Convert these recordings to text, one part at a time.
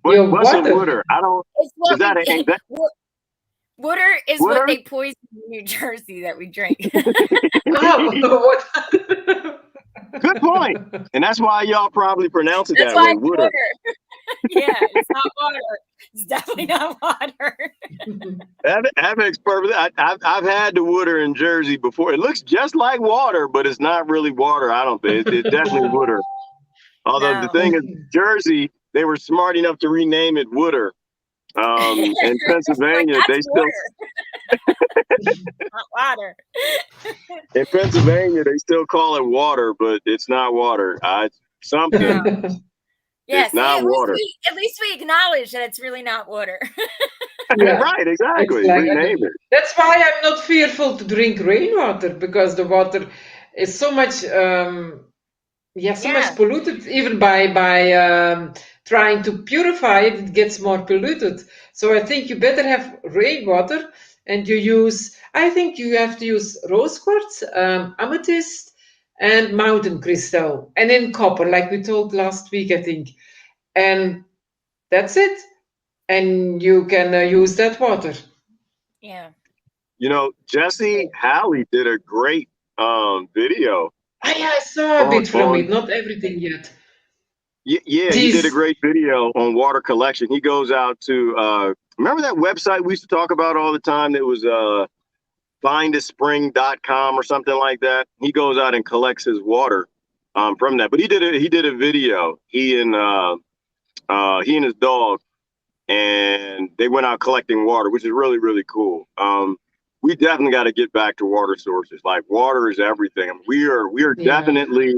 Your What's a water. wooder? I don't. It's Is what that we a that water is what wooder? they poison in New Jersey that we drink. Ah, what? Good point. And that's why y'all probably pronounce it That's that why way, it's wooder. water. Yeah, it's not water. It's definitely not water. That makes perfect. I've had the water in Jersey before. It looks just like water, but it's not really water. I don't think it's definitely water. Although the No. thing is, Jersey, they were smart enough to rename it Wooder. In Like Pennsylvania, that's they still water, not water. in Pennsylvania they still call it water, but it's not water. It's No. something. Yeah, It's see, not water. at least we acknowledge that it's really not water. Yeah, Right? it's Exactly. like Rename it. that's why I'm not fearful to drink rainwater because the water is so much yeah, so much Yeah. polluted. Even by trying to purify it, it gets more polluted. So I think you better have rainwater, and you use. I think you have to use rose quartz, amethyst, and mountain crystal, and then copper, like we told last week, I think. And that's it. And you can use that water. Yeah. Jesse Halley did a great video Yeah, I saw a bit from on it, not everything yet. yeah, he did a This, great video on water collection. He goes out to remember that website we used to talk about all the time that was findaspring.com or something like that. He goes out and collects his water from that. But he did a video. He and his dog, and they went out collecting water, which is really, really cool. We definitely got to get back to water sources. Like water is everything. I mean, we are yeah. definitely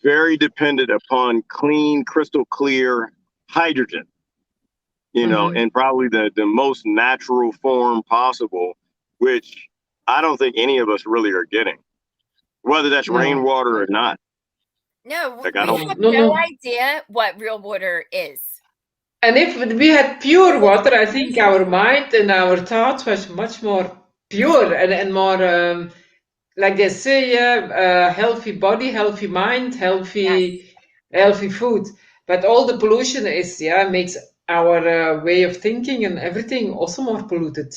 very dependent upon clean, crystal clear hydrogen, Hmm. in probably the most natural form possible, which I don't think any of us really are getting, whether that's No, rainwater or not. No, Like, I we don't, no, have no, no no. idea what real water is. And if we had pure Because it's water, I think our poisonous. mind and our thoughts was much more pure and more, like they say, healthy body, healthy mind, Yes. healthy food. But all the pollution is, yeah, makes our way of thinking and everything also more polluted,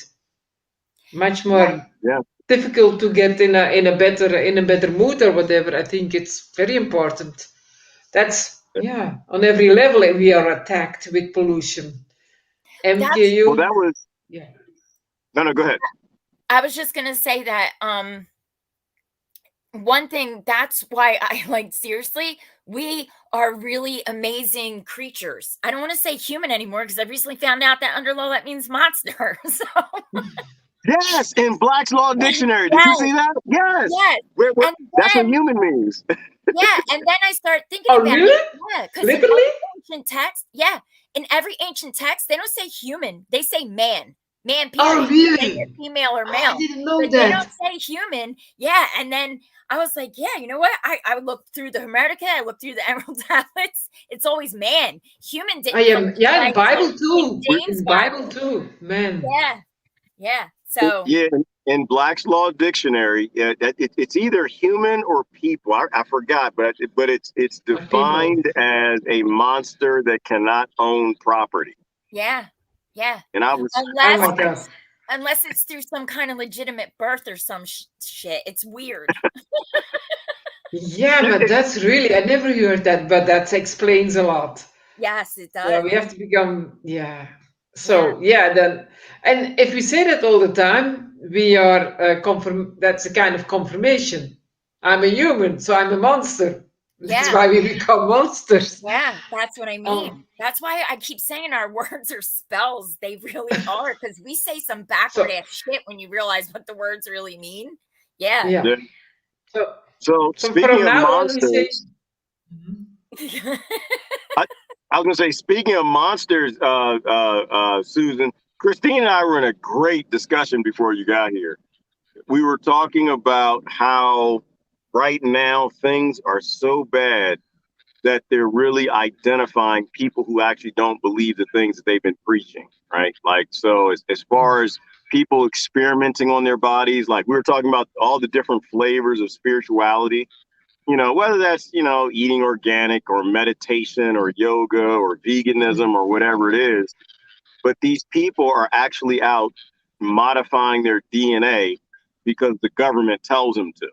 much Yeah. more yeah. difficult to get in a better mood or whatever. I think it's very important. That's yeah, on every level we are attacked with pollution. That's Well, MTU, that was, yeah. no, no, go ahead. I was just gonna say that one thing that's why I like seriously, we are really amazing creatures. I don't want to say human anymore because I recently found out that under law that means monster. So Yes, in Black's Law Dictionary. Did you yes, see that? Yes. yes. Where, And that's what then human means. yeah, and then I start thinking Oh, about really? it. Yeah, because in Literally? every ancient text, yeah, in every ancient text, they don't say human, they say man. Man, Oh, period. Say you're really? female or Oh, I male. didn't know But they that. don't say human. Yeah. And then I was like, yeah, you know what? I looked through the Hermetica, I looked through the Emerald Tablets. It's always man. Human I didn't come am, into yeah, in play till Bible King too. We, James In got Bible too, man. yeah, yeah. So yeah, in Black's Law Dictionary, it's either human or people. I forgot, but it's Or people. defined as a monster that cannot own property. yeah, yeah. And I was, Oh Unless my God. unless it's through some kind of legitimate birth or some shit. It's weird. Yeah, it, but it, that's really, I never heard that, but that explains a lot. Yes, it So does. we have to become, yeah. Yeah. So yeah, then, and if we say that all the time, we are that's a kind of confirmation. I'm a human, so I'm a monster. That's Yeah. why we become monsters. Yeah. That's what I Oh, mean. That's why I keep saying our words are spells. They really are because we say some backward so ass shit when you realize what the words really mean. Yeah. yeah. yeah. So So so speaking from of now on, we say. monsters, I, I was gonna say, speaking of monsters, Susan, Christine and I were in a great discussion before you got here. We were talking about how right now things are so bad that they're really identifying people who actually don't believe the things that they've been preaching, right? Like, so as far as people experimenting on their bodies, like we were talking about all the different flavors of spirituality. whether that's, eating organic or meditation or yoga or veganism or whatever it is. But these people are actually out modifying their DNA because the government tells them to.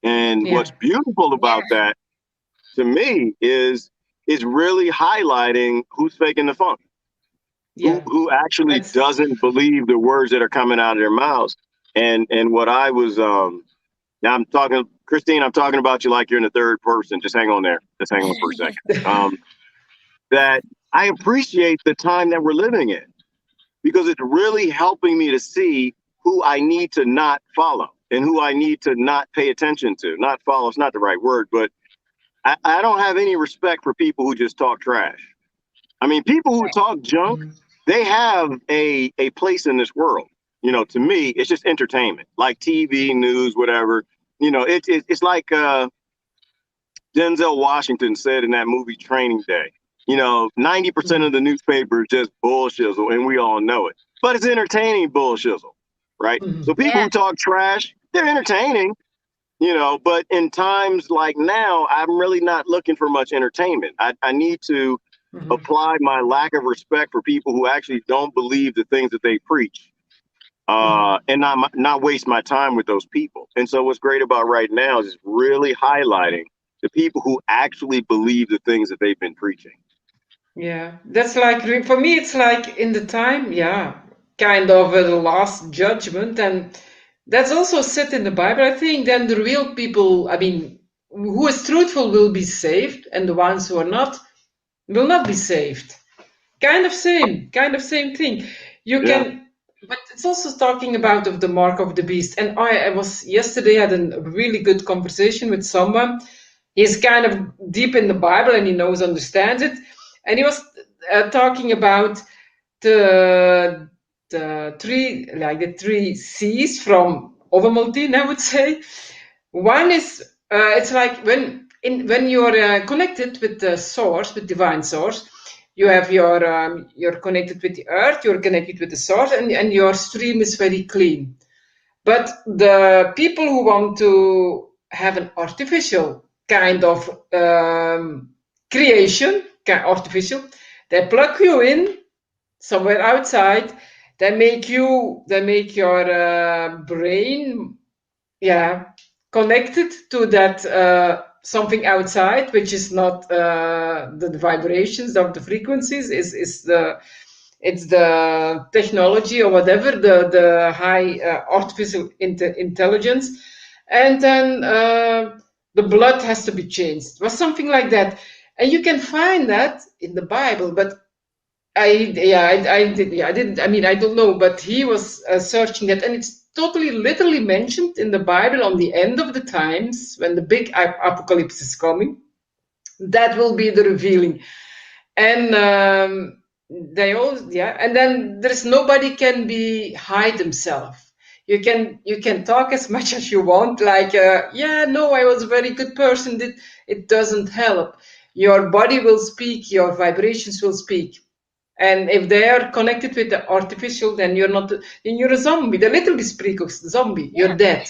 And what's beautiful about that, to me, is really highlighting who's faking the funk. Who actually doesn't believe the words that are coming out of their mouths. And what I was, now I'm talking, Christine, I'm talking about you like you're in the third person. Just hang on there. Just hang on for a second. That I appreciate the time that we're living in, because it's really helping me to see who I need to not follow and who I need to not pay attention to. Not follow, it's not the right word, but I don't have any respect for people who just talk trash. I mean, people who talk junk, they have a place in this world. To me, it's just entertainment, like TV, news, whatever. It's like Denzel Washington said in that movie Training Day. 90% of the newspaper is just bullshizzle, and we all know it. But it's entertaining bullshizzle, right? So people who talk trash, they're entertaining, but in times like now, I'm really not looking for much entertainment. I need to apply my lack of respect for people who actually don't believe the things that they preach, and not waste my time with those people. And so what's great about right now is really highlighting the people who actually believe the things that they've been preaching. Yeah, that's like, for me, it's like in the time, kind of the last judgment. And that's also said in the Bible. I think then the real people, I mean, who is truthful will be saved, and the ones who are not will not be saved. Kind of same thing. You can, but it's also talking about of the mark of the beast. And I was yesterday had a really good conversation with someone. He's kind of deep in the Bible and he understands it. And he was talking about the three C's from Ovaltine, I would say. One is it's like when you're connected with the source, with divine source, you have you're connected with the earth, you're connected with the source, and your stream is very clean. But the people who want to have an artificial kind of creation, artificial, they plug you in somewhere outside. They make your brain, connected to that something outside, which is not the vibrations of the frequencies. It's the technology or whatever, the high artificial intelligence, and then the blood has to be changed. It was something like that. And you can find that in the Bible, but I don't know, but he was searching that, and it's totally literally mentioned in the Bible on the end of the times when the big apocalypse is coming. That will be the revealing, and they all and then there's nobody can hide himself. You can talk as much as you want, like I was a very good person. It doesn't help. Your body will speak, your vibrations will speak. And if they are connected with the artificial, then you're not, then you're a zombie. They literally speak of zombie. You're dead.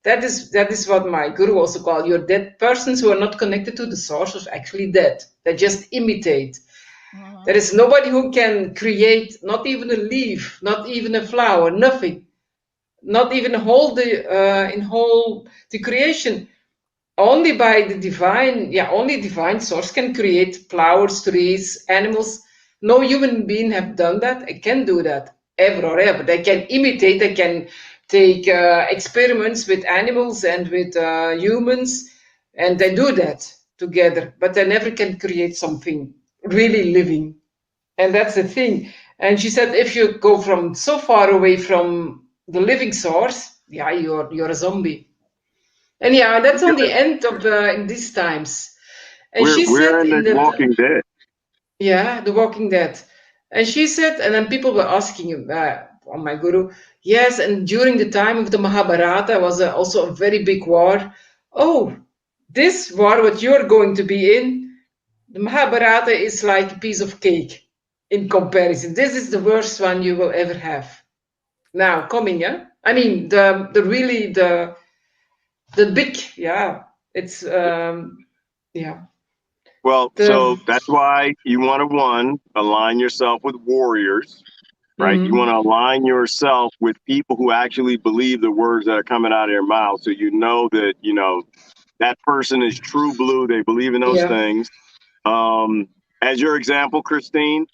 That is what my guru also called. You're dead. Persons who are not connected to the source are actually dead. They just imitate. There is nobody who can create, not even a leaf, not even a flower, nothing. Not even hold the creation. Only by the divine, only divine source can create flowers, trees, animals. No human being have done that. I can do that ever or ever. They can imitate. They can take experiments with animals and with humans, and they do that together. But they never can create something really living, and that's the thing. And she said, if you go from so far away from the living source, you're a zombie. And that's on the end of in these times. And we're in the Walking Dead. Yeah, The Walking Dead. And she said, and then people were asking on my guru, yes, and during the time of the Mahabharata was also a very big war. Oh, this war, what you're going to be in, the Mahabharata is like a piece of cake in comparison. This is the worst one you will ever have. Now, coming, I mean, the big, It's yeah. Well, so that's why you want to align yourself with warriors, right? You want to align yourself with people who actually believe the words that are coming out of their mouth. So you know that, that person is true blue. They believe in those things. As your example, Christine,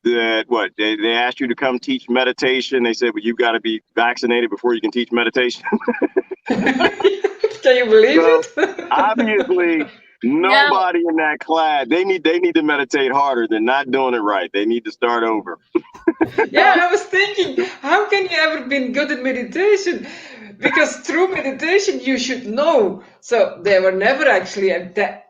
that they asked you to come teach meditation. They said, well, you've got to be vaccinated before you can teach meditation. Can you believe it? Obviously, nobody in that class, they need to meditate harder. They're not doing it right. They need to start over. Yeah, I was thinking, how can you ever been good at meditation? Because through meditation, you should know. So they were never actually,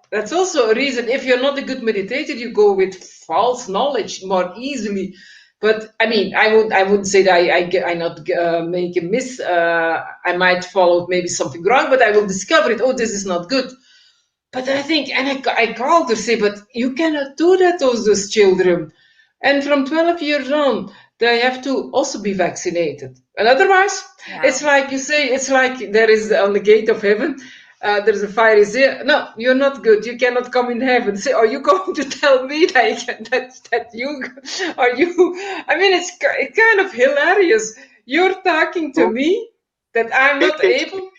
that's also a reason. If you're not a good meditator, you go with false knowledge more easily. But I mean, I wouldn't say that I not make a miss. I might follow maybe something wrong, but I will discover it. Oh, this is not good. But I think, and I called her, say, but you cannot do that to those children. And from 12 years on, they have to also be vaccinated. And otherwise, it's like you say, it's like there is on the gate of heaven, there's a fire is there. No, you're not good. You cannot come in heaven. Say, are you going to tell me that you are you? I mean, it's kind of hilarious. You're talking to me that I'm not able.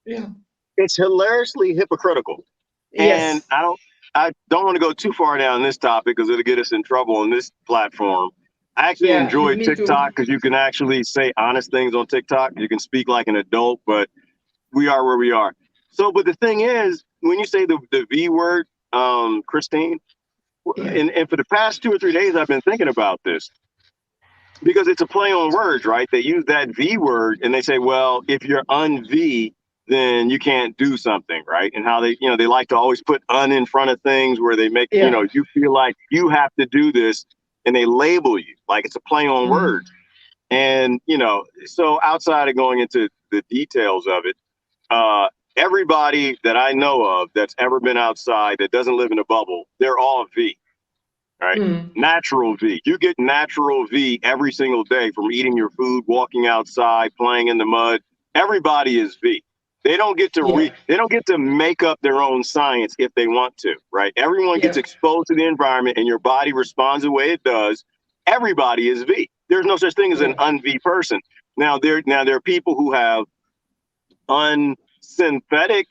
Yeah, it's hilariously hypocritical. Yes. And I don't want to go too far down this topic because it'll get us in trouble on this platform. I actually enjoy TikTok because you can actually say honest things on TikTok. You can speak like an adult, but we are where we are. So, but the thing is, when you say the V word, Christine, and for the past 2 or 3 days, I've been thinking about this because it's a play on words, right? They use that V word and they say, well, if you're un-V, then you can't do something, right? And how they, they like to always put un in front of things where they make, you feel like you have to do this and they label you like it's a play on words. And, so outside of going into the details of it, everybody that I know of that's ever been outside that doesn't live in a bubble, they're all V, right? Natural V. You get natural V every single day from eating your food, walking outside, playing in the mud. Everybody is V. They don't get to they don't get to make up their own science if they want to, right? Everyone gets exposed to the environment and your body responds the way it does. Everybody is V. There's no such thing as an un-V person. Now there are people who have unsynthetic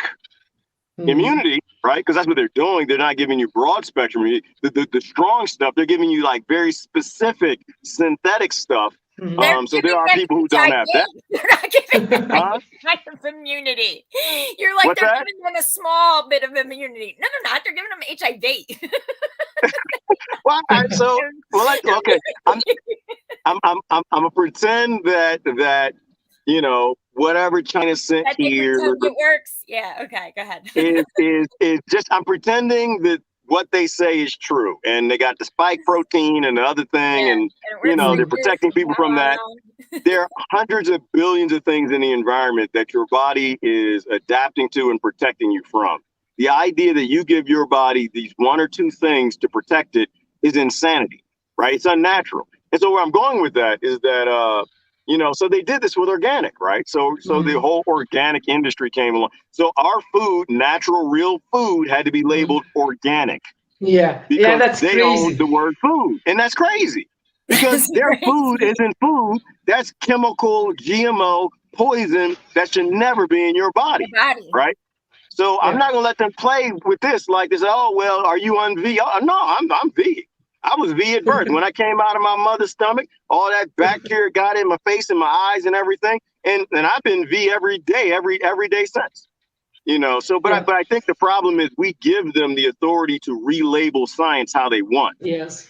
immunity, right? Because that's what they're doing. They're not giving you broad spectrum. The strong stuff, they're giving you like very specific synthetic stuff. So there are people who don't have that. They're not giving them kind of immunity. You're like, they're giving them a small bit of immunity. No, they're not. They're giving them HIV. Okay. I'm gonna pretend that whatever China sent here, it works. Yeah. Okay. Go ahead. is just I'm pretending that what they say is true, and they got the spike protein and the other thing, and they're protecting people from that. There are hundreds of billions of things in the environment that your body is adapting to and protecting you from. The idea that you give your body these one or two things to protect it is insanity, right? It's unnatural. And so where I'm going with that is that, so they did this with organic, right? So the whole organic industry came along. So our food, natural, real food, had to be labeled organic. Yeah, because that's they crazy. own the word food, and that's crazy because their food isn't food. That's chemical, GMO, poison that should never be in your body, right? So I'm not gonna let them play with this like this. Oh well, are you on V? Oh, no, I'm V. I was V at birth. When I came out of my mother's stomach, all that bacteria got in my face and my eyes and everything. And I've been V every day since. But I think the problem is we give them the authority to relabel science how they want. Yes.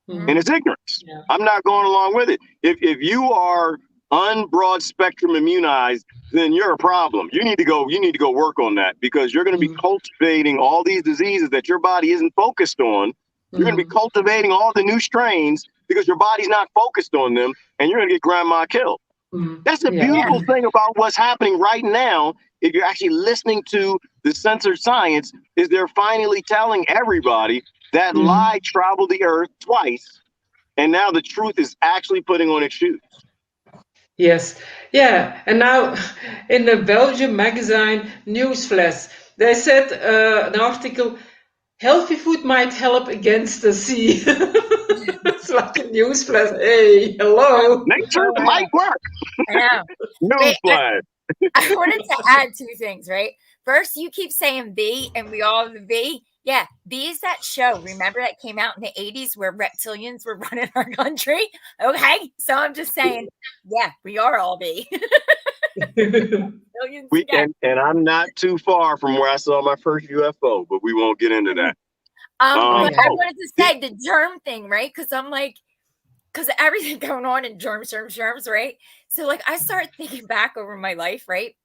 And it's ignorance. Yeah. I'm not going along with it. If you are unbroad spectrum immunized, then you're a problem. You need to go work on that because you're going to be cultivating all these diseases that your body isn't focused on. You're going to be cultivating all the new strains because your body's not focused on them, and you're going to get grandma killed. That's the beautiful thing about what's happening right now. If you're actually listening to the censored science, is they're finally telling everybody that lie traveled the earth twice, and now the truth is actually putting on its shoes. Yes. Yeah. And now in the Belgium magazine, Newsflash, They said an article, healthy food might help against the sea. It's like a newsflash. Hey, hello. Nature might work. I know. Wait, Newsflash. I wanted to add two things, right? First, you keep saying V, and we all have the V. Yeah, V is that show. Remember that came out in the 80s where reptilians were running our country? Okay, so I'm just saying, yeah, we are all V. And I'm not too far from where I saw my first UFO, but we won't get into that. But I wanted to say the germ thing, right? Because I'm like, because everything going on in germs, right? So like I started thinking back over my life, right?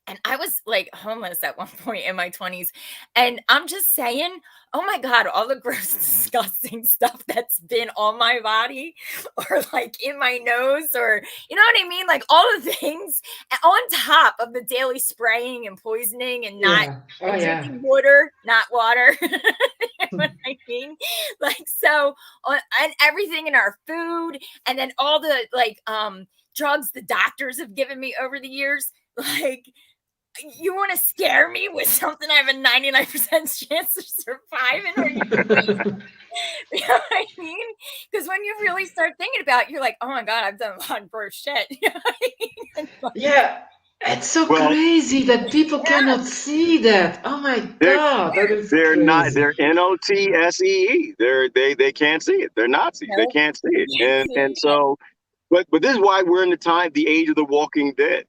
And I was like homeless at one point in my 20s. And I'm just saying, oh my God, all the gross, disgusting stuff that's been on my body or like in my nose or, you know what I mean? Like all the things on top of the daily spraying and poisoning and not drinking water, not water. You know what I mean? Like, so, and everything in our food and then all the like drugs the doctors have given me over the years, like, you want to scare me with something I have a 99% chance of surviving? Or you know what I mean? Because when you really start thinking about it, you're like, oh my God, I've done a lot of gross shit. You know what I mean? Yeah, it's so crazy that people cannot see that. Oh my God, that is they're crazy. not. They're NOTSEE. They can't see it. They're Nazis. They can't see it. And so, but this is why we're in the age of the Walking Dead.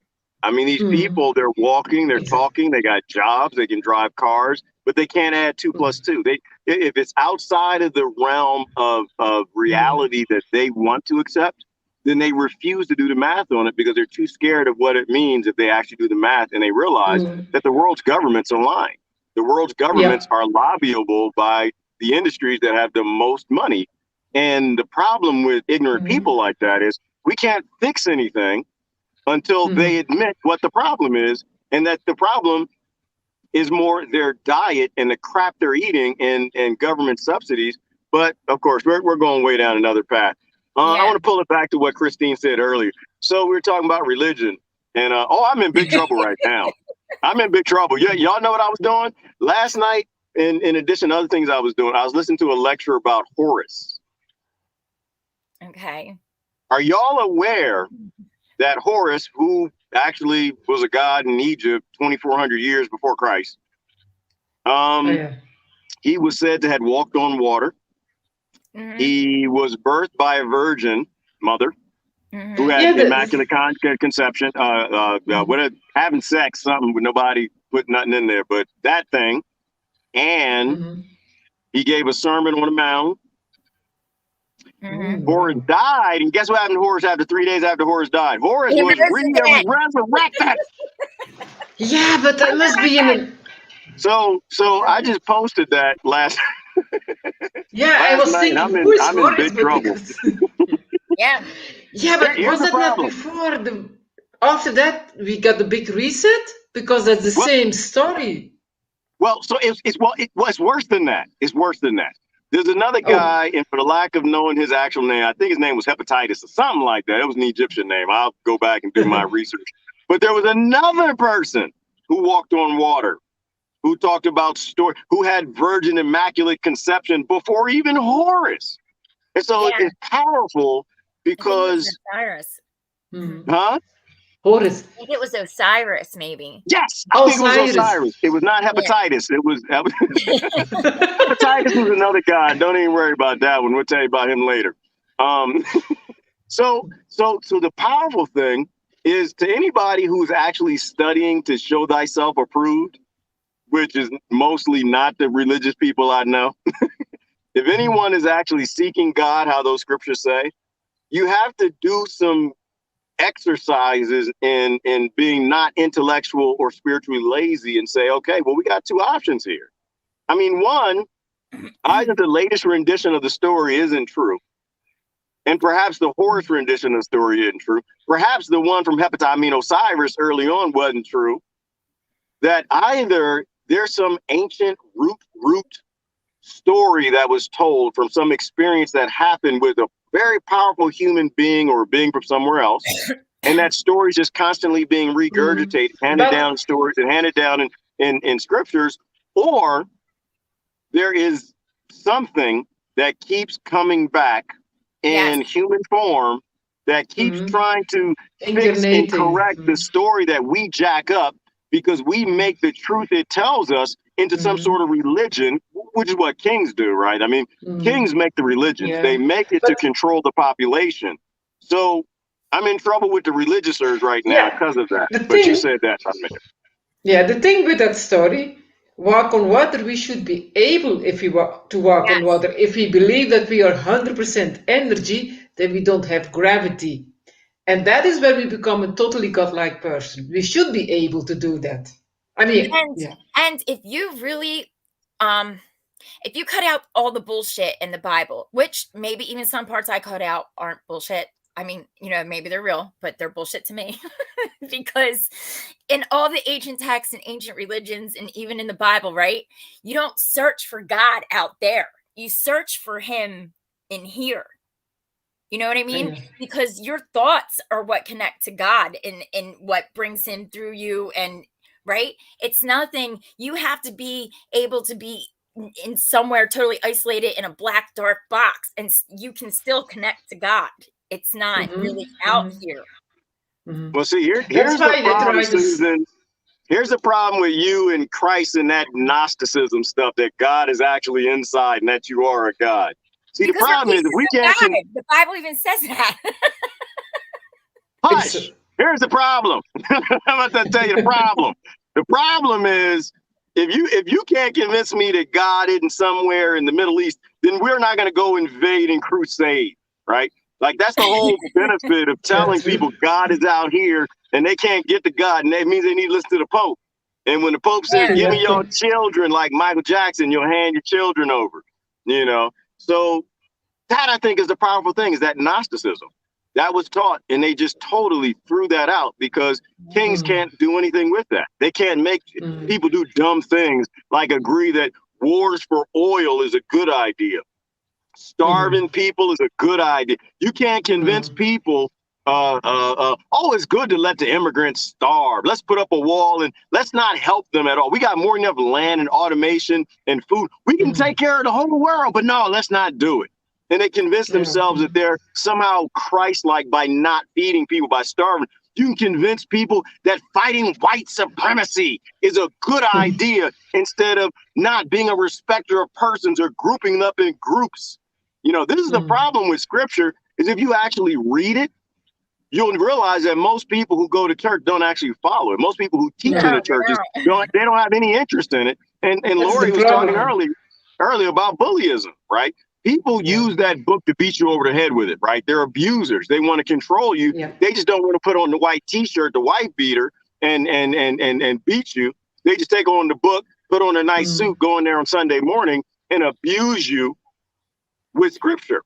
I mean, these people, they're walking, they're talking, they got jobs, they can drive cars, but they can't add 2 + 2. If it's outside of the realm of reality that they want to accept, then they refuse to do the math on it because they're too scared of what it means if they actually do the math and they realize that the world's governments are lying. The world's governments are lobbyable by the industries that have the most money. And the problem with ignorant people like that is we can't fix anything until they admit what the problem is, and that the problem is more their diet and the crap they're eating and government subsidies. But of course, we're going way down another path. I want to pull it back to what Christine said earlier. So we were talking about religion, and I'm in big trouble right now. I'm in big trouble. Yeah, y'all know what I was doing last night. In addition to other things I was doing, I was listening to a lecture about Horus. Okay. Are y'all aware that Horus, who actually was a god in Egypt 2,400 years before Christ, he was said to have walked on water. He was birthed by a virgin mother who had immaculate conception, having sex, something with nobody put nothing in there, but that thing. And he gave a sermon on a mountain. Horus died, and guess what happened to Horus after 3 days after Horus died? Horus was resurrected. Yeah, but that must be in a... So I just posted that last. I was thinking, I'm in big trouble. Yeah, but was that not before after that we got the big reset? Because that's the same story. Well, so it's worse than that. It's worse than that. There's another guy, and for the lack of knowing his actual name, I think his name was Hepatitis or something like that. It was an Egyptian name. I'll go back and do my research. But there was another person who walked on water, who talked about who had virgin immaculate conception before even Horus. And so it's powerful because Osiris. Horus. I think it was Osiris, maybe. Yes, I think it was Osiris. It was not Hepatitis. It was Hepatitis was another guy. Don't even worry about that one. We'll tell you about him later. So the powerful thing is, to anybody who's actually studying to show thyself approved, which is mostly not the religious people I know. If anyone is actually seeking God, how those scriptures say, you have to do some exercises in being not intellectual or spiritually lazy and say, okay, well, we got two options here. I mean, one, either the latest rendition of the story isn't true, and perhaps the Horus rendition of the story isn't true. Perhaps the one from Osiris early on wasn't true. That either there's some ancient root story that was told from some experience that happened with a very powerful human being or a being from somewhere else. And that story is just constantly being regurgitated, handed down stories and handed down. in scriptures, or there is something that keeps coming back in human form that keeps trying to fix and correct the story that we jack up because we make the truth it tells us into some sort of religion, which is what kings do, right? I mean, kings make the religions. Yeah. They make it to control the population. So I'm in trouble with the religiousers right now because of that. But you said that. Yeah, the thing with that story, walk on water, we should be able, if we walk on water, if we believe that we are 100% energy, then we don't have gravity. And that is where we become a totally godlike person. We should be able to do that. I mean, and if you really, if you cut out all the bullshit in the Bible, which maybe even some parts I cut out aren't bullshit. I mean, you know, maybe they're real, but they're bullshit to me because in all the ancient texts and ancient religions, and even in the Bible, right? You don't search for God out there. You search for him in here. You know what I mean? Because your thoughts are what connect to God and what brings him through you. And right. It's nothing. You have to be able to be in somewhere totally isolated in a black, dark box, and you can still connect to God. It's not really out here. Well, see, here's the problem, Susan. Here's the problem with you and Christ and that Gnosticism stuff, that God is actually inside and that you are a God. See, because the problem is we can't. The Bible even says that. Hush. Here's the problem. I'm about to tell you the problem. The problem is if you can't convince me that God isn't somewhere in the Middle East, then we're not going to go invade and crusade, right? Like that's the whole benefit of telling people God is out here and they can't get to God, and that means they need to listen to the Pope. And when the Pope says, "Give me your children," like Michael Jackson, you'll hand your children over. You know. So that, I think, is the powerful thing, is that Gnosticism that was taught, and they just totally threw that out because kings can't do anything with that. They can't make people do dumb things like agree that wars for oil is a good idea. Starving people is a good idea. You can't convince people, it's good to let the immigrants starve. Let's put up a wall and let's not help them at all. We got more than enough land and automation and food. We can take care of the whole world, but no, let's not do it. And they convince themselves that they're somehow Christ-like by not feeding people, by starving. You can convince people that fighting white supremacy is a good idea instead of not being a respecter of persons or grouping up in groups. You know, this is the problem with scripture, is if you actually read it, you'll realize that most people who go to church don't actually follow it. Most people who teach in the churches, they don't have any interest in it. And Lori was talking earlier about bullyism, right? People use that book to beat you over the head with it, right? They're abusers. They want to control you. They just don't want to put on the white T-shirt, the white beater, and beat you. They just take on the book, put on a nice suit, go in there on Sunday morning, and abuse you with scripture.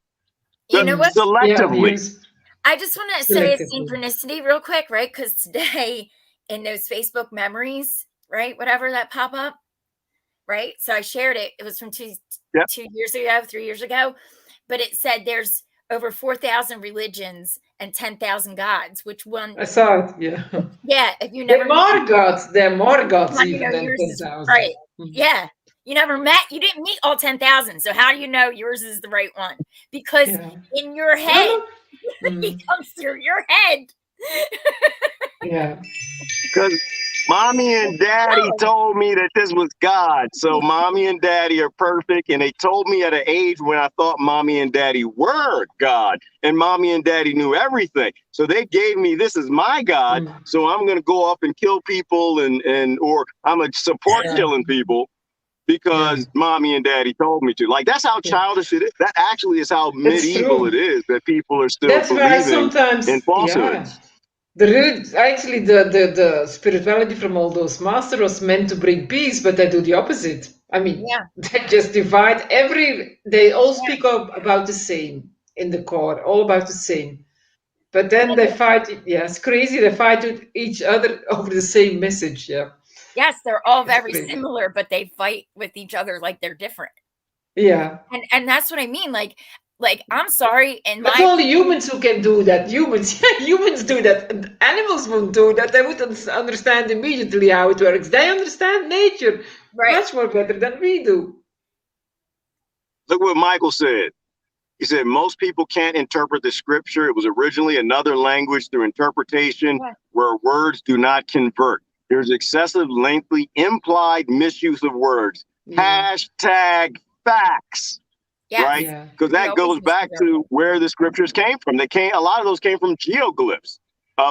You know what? Selectively. I just want to say a synchronicity real quick, right? Because today in those Facebook memories, right, whatever that pop up, right? So I shared it. It was from 2 years ago, 3 years ago. But it said there's over 4,000 religions and 10,000 gods. Which one? I saw it, yeah. Yeah, if you never... There are more gods even than 10,000. Right, yeah. You never met, you didn't meet all 10,000. So how do you know yours is the right one? Because in your head, it comes through your head. Because mommy and daddy told me that this was God. So mommy and daddy are perfect. And they told me at an age when I thought mommy and daddy were God. And mommy and daddy knew everything. So they gave me, this is my God. So I'm going to go off and kill people or I'm going to support killing people because mommy and daddy told me to. Like, that's how childish it is. That actually is how medieval it is, that people are still believing in falsehoods. The spirituality from all those masters was meant to bring peace, but they do the opposite. I mean, they just divide they all speak about the same in the core, all about the same. But then they fight, it's crazy, they fight with each other over the same message, Yes, they're all very similar, but they fight with each other like they're different. Yeah. And that's what I mean. Like, Like, I'm sorry, and But only humans who can do that. Humans, humans do that. And animals won't do that. They would understand immediately how it works. They understand nature much more better than we do. Look what Michael said. He said most people can't interpret the scripture. It was originally another language through interpretation where words do not convert. There's excessive, lengthy, implied misuse of words. Hashtag facts. Right? Because that goes back to where the scriptures came from. A lot of those came from geoglyphs.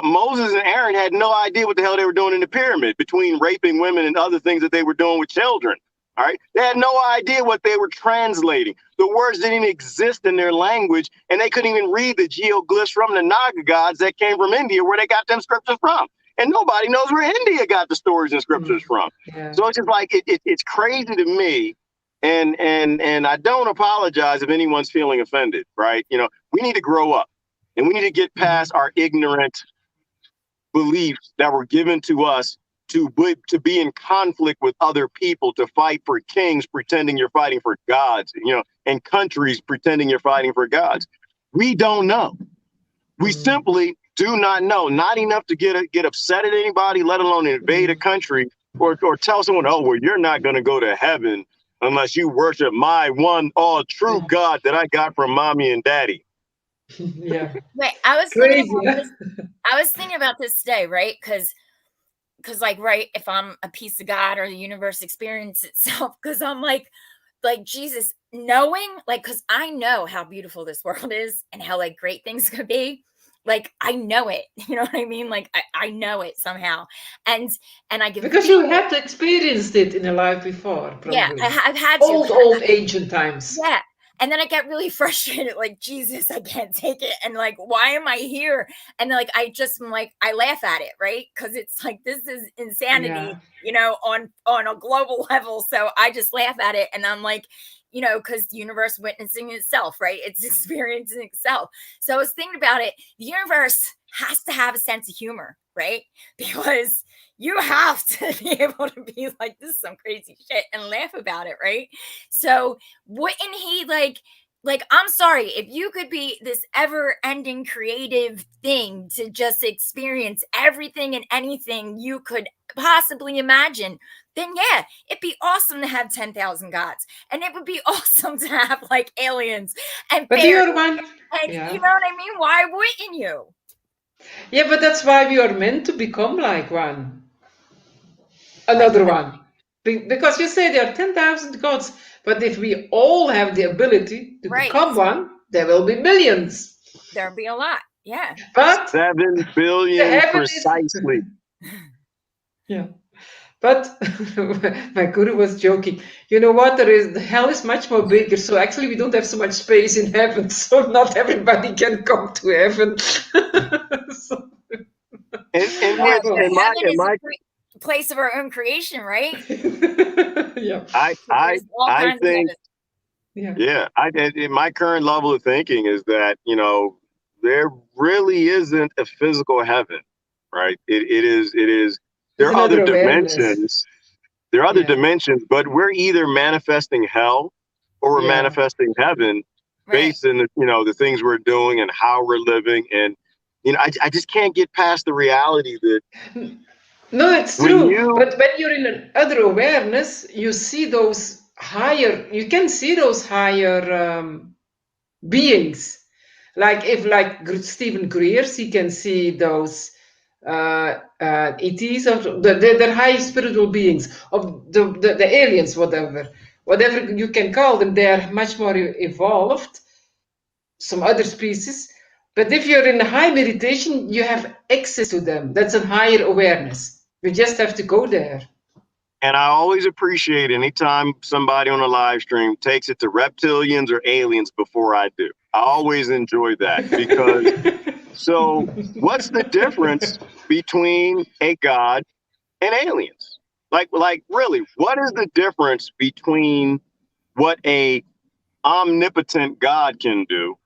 Moses and Aaron had no idea what the hell they were doing in the pyramid between raping women and other things that they were doing with children. All right. They had no idea what they were translating. The words didn't even exist in their language, and they couldn't even read the geoglyphs from the Naga gods that came from India, where they got them scriptures from. And nobody knows where India got the stories and scriptures from. So it's just like it's crazy to me. And I don't apologize if anyone's feeling offended. Right. You know, we need to grow up, and we need to get past our ignorant beliefs that were given to us to be in conflict with other people, to fight for kings pretending you're fighting for gods, you know, and countries pretending you're fighting for gods. We don't know. We simply do not know. Not enough to get upset at anybody, let alone invade a country or tell someone, oh, well, you're not going to go to heaven unless you worship my one all true God that I got from mommy and daddy. Wait, I was thinking about this today, right? Because like, right, if I'm a piece of God or the universe experience itself, because I'm like Jesus, knowing, like, because I know how beautiful this world is and how like great things could be. Like, I know it, you know what I mean? Like, I know it somehow. And I give, because you have experienced it in a life before. Probably. Yeah, I've had old ancient times. Yeah. And then I get really frustrated, like, Jesus, I can't take it. And like, why am I here? And then, like, I laugh at it, right? Because it's like, this is insanity, you know, on a global level. So I just laugh at it. And I'm like, you know, because the universe witnessing itself, right? It's experiencing itself. So I was thinking about it. The universe has to have a sense of humor, right? Because you have to be able to be like, this is some crazy shit, and laugh about it, right? So wouldn't he like, I'm sorry, if you could be this ever-ending creative thing to just experience everything and anything you could possibly imagine, then yeah, it'd be awesome to have 10,000 gods, and it would be awesome to have like aliens and but fairies, one, and you know what I mean? Why wouldn't you? Yeah, but that's why we are meant to become like one. Another one. Because you say there are 10,000 gods, but if we all have the ability to become one, there will be millions. There'll be a lot, yeah. But 7 billion precisely. Yeah. But my guru was joking. You know what? The hell is much more bigger. So actually, we don't have so much space in heaven. So not everybody can come to heaven. Place of our own creation, right? I think, my current level of thinking is that, you know, there really isn't a physical heaven, right? It is. There are other dimensions. There are other dimensions, but we're either manifesting hell or we're manifesting heaven based on the things we're doing and how we're living. And you know, I just can't get past the reality that. No, it's true. But when you're in another awareness, you see those higher. You can see those higher beings. Like Stephen Greer's, he can see those ETs, of the high spiritual beings, of the aliens, whatever you can call them. They are much more evolved. Some other species. But if you're in a high meditation, you have access to them. That's a higher awareness. We just have to go there. And I always appreciate anytime somebody on a live stream takes it to reptilians or aliens before I do. I always enjoy that because so what's the difference between a god and aliens? Like really, what is the difference between what a omnipotent God can do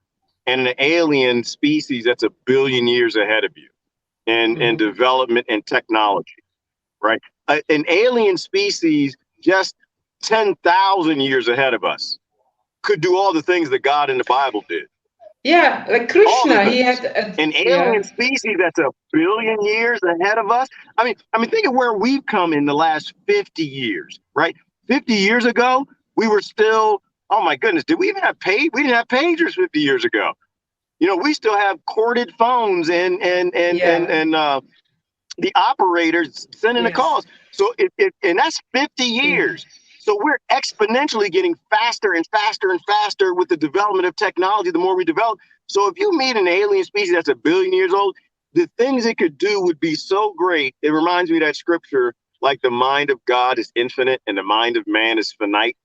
and an alien species that's a billion years ahead of you in development and technology, right? An alien species just 10,000 years ahead of us. could do all the things that God in the Bible did. Yeah, like Krishna, he had an alien species that's 1 billion years ahead of us. I mean, think of where we've come in the last 50 years, right? 50 years ago, we were still, oh my goodness, did we even have we didn't have pagers 50 years ago. You know, we still have corded phones and the operators sending the calls. So and that's 50 years. So we're exponentially getting faster and faster and faster with the development of technology, the more we develop. So if you meet an alien species that's 1 billion years old, the things it could do would be so great. It reminds me of that scripture, like the mind of God is infinite and the mind of man is finite,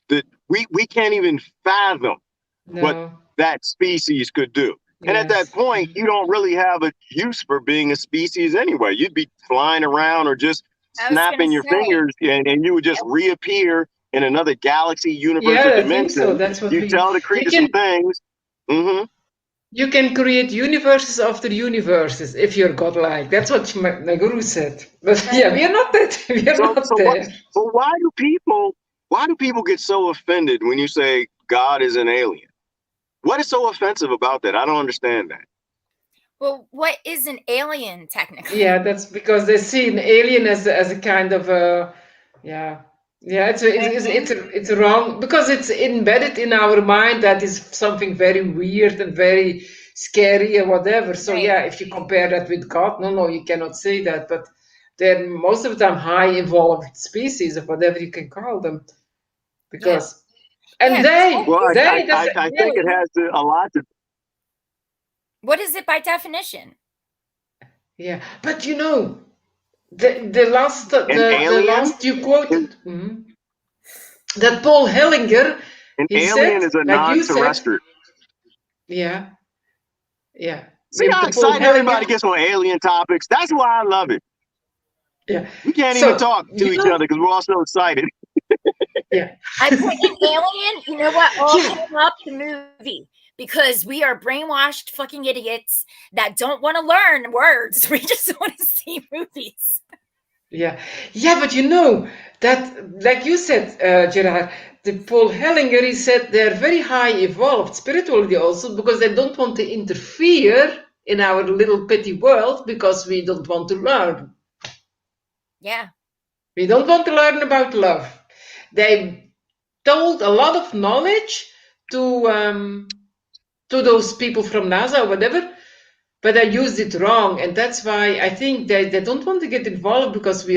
that we can't even fathom what that species could do. And at that point, you don't really have a use for being a species anyway. You'd be flying around or just snapping your fingers and you would just reappear in another galaxy, universe, or dimension. So. That's what you tell the creature some things. You can create universes after universes if you're godlike. That's what my guru said. But we are not that. We are not there. But why do people get so offended when you say God is an alien? What is so offensive about that? I don't understand that. Well, what is an alien technically? Yeah, that's because they see an alien as a kind of it's wrong because it's embedded in our mind that is something very weird and very scary or whatever. So if you compare that with God, no, you cannot say that. But they're most of the time high evolved species or whatever you can call them, because I think it has a lot to. What is it by definition? Yeah, but you know, the last you quoted, that Paul Hellinger, an alien is a non-terrestrial. Yeah. See how excited everybody gets on alien topics? That's why I love it. Yeah, we can't even talk to each other because we're all so excited. I put an alien. You know what? All came up the movie. Because we are brainwashed fucking idiots that don't want to learn words. We just want to see movies. Yeah, but you know that, like you said, Gerard, the Paul Hellinger, he said they're very high evolved spiritually also because they don't want to interfere in our little petty world because we don't want to learn. Yeah. We don't want to learn about love. They told a lot of knowledge to those people from NASA or whatever, but I used it wrong, and that's why I think they don't want to get involved because we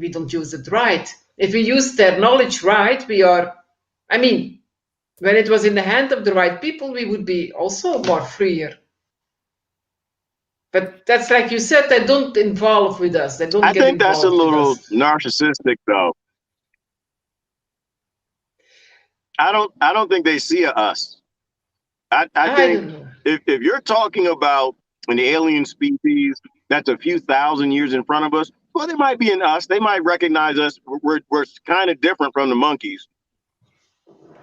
don't use it right. If we use their knowledge right, when it was in the hand of the right people, we would be also more freer. But that's like you said, they don't involve with us. They don't. I think that's a little narcissistic, though. I don't think they see us. I think if you're talking about an alien species that's a few thousand years in front of us, well, they might be in us. They might recognize us. We're kind of different from the monkeys.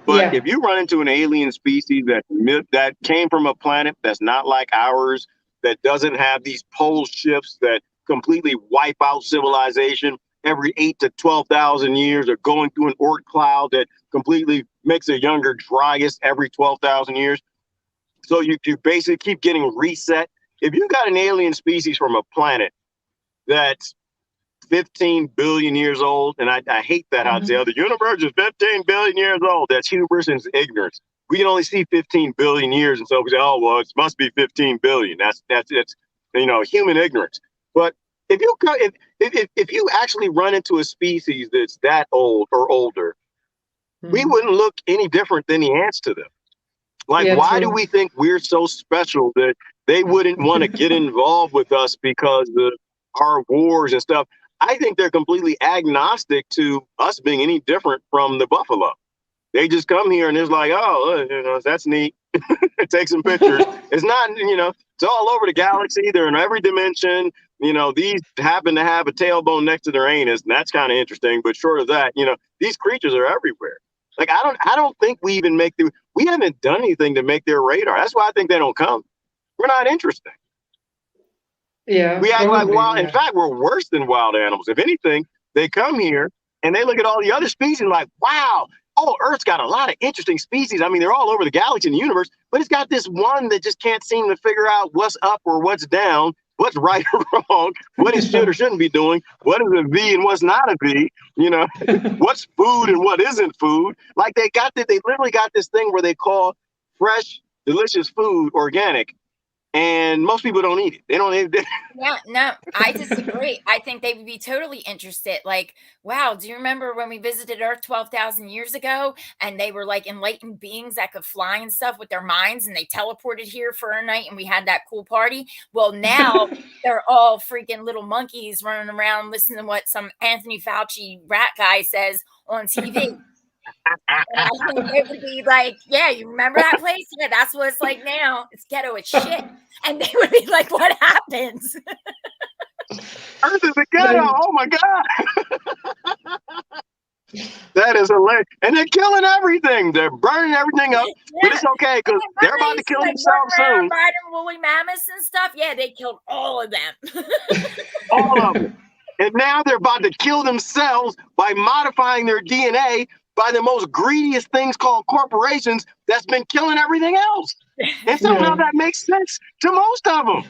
But if you run into an alien species that came from a planet that's not like ours, that doesn't have these pole shifts that completely wipe out civilization every 8 to 12,000 years, or going through an Oort cloud that completely makes a younger Dryas every 12,000 years. So you basically keep getting reset. If you got an alien species from a planet that's 15 billion years old, and I hate that how the universe is 15 billion years old. That's hubris and ignorance. We can only see 15 billion years, and so we say, oh well, it must be 15 billion. That's human ignorance. But if you actually run into a species that's that old or older, we wouldn't look any different than the ants to them. Like, why do we think we're so special that they wouldn't want to get involved with us because of our wars and stuff? I think they're completely agnostic to us being any different from the buffalo. They just come here and it's like, oh, that's neat. Take some pictures. It's not, it's all over the galaxy. They're in every dimension. These happen to have a tailbone next to their anus, and that's kind of interesting. But short of that, these creatures are everywhere. Like, I don't think we even we haven't done anything to make their radar. That's why I think they don't come. We're not interesting. Yeah. We act like wild. In fact, we're worse than wild animals. If anything, they come here and they look at all the other species like, wow, oh, Earth's got a lot of interesting species. I mean, they're all over the galaxy and the universe, but it's got this one that just can't seem to figure out what's up or what's down, what's right or wrong, what it should or shouldn't be doing, what is a V and what's not a V, you know, what's food and what isn't food. Like they literally got this thing where they call fresh, delicious food organic. And most people don't eat it. They don't eat it. Yeah, no, I disagree. I think they would be totally interested. Like, wow, do you remember when we visited Earth 12,000 years ago and they were like enlightened beings that could fly and stuff with their minds and they teleported here for a night and we had that cool party? Well, now they're all freaking little monkeys running around listening to what some Anthony Fauci rat guy says on TV. And I think it would be like, yeah, you remember that place? Yeah, that's what it's like now. It's ghetto as shit. And they would be like, what happens? Earth is a ghetto. Oh my God. That is hilarious. And they're killing everything. They're burning everything up. Yeah. But it's okay because they're about to kill themselves soon. Riding woolly mammoths and stuff. Yeah, they killed all of them. All of them. And now they're about to kill themselves by modifying their DNA by the most greediest things called corporations that's been killing everything else. And somehow that makes sense to most of them.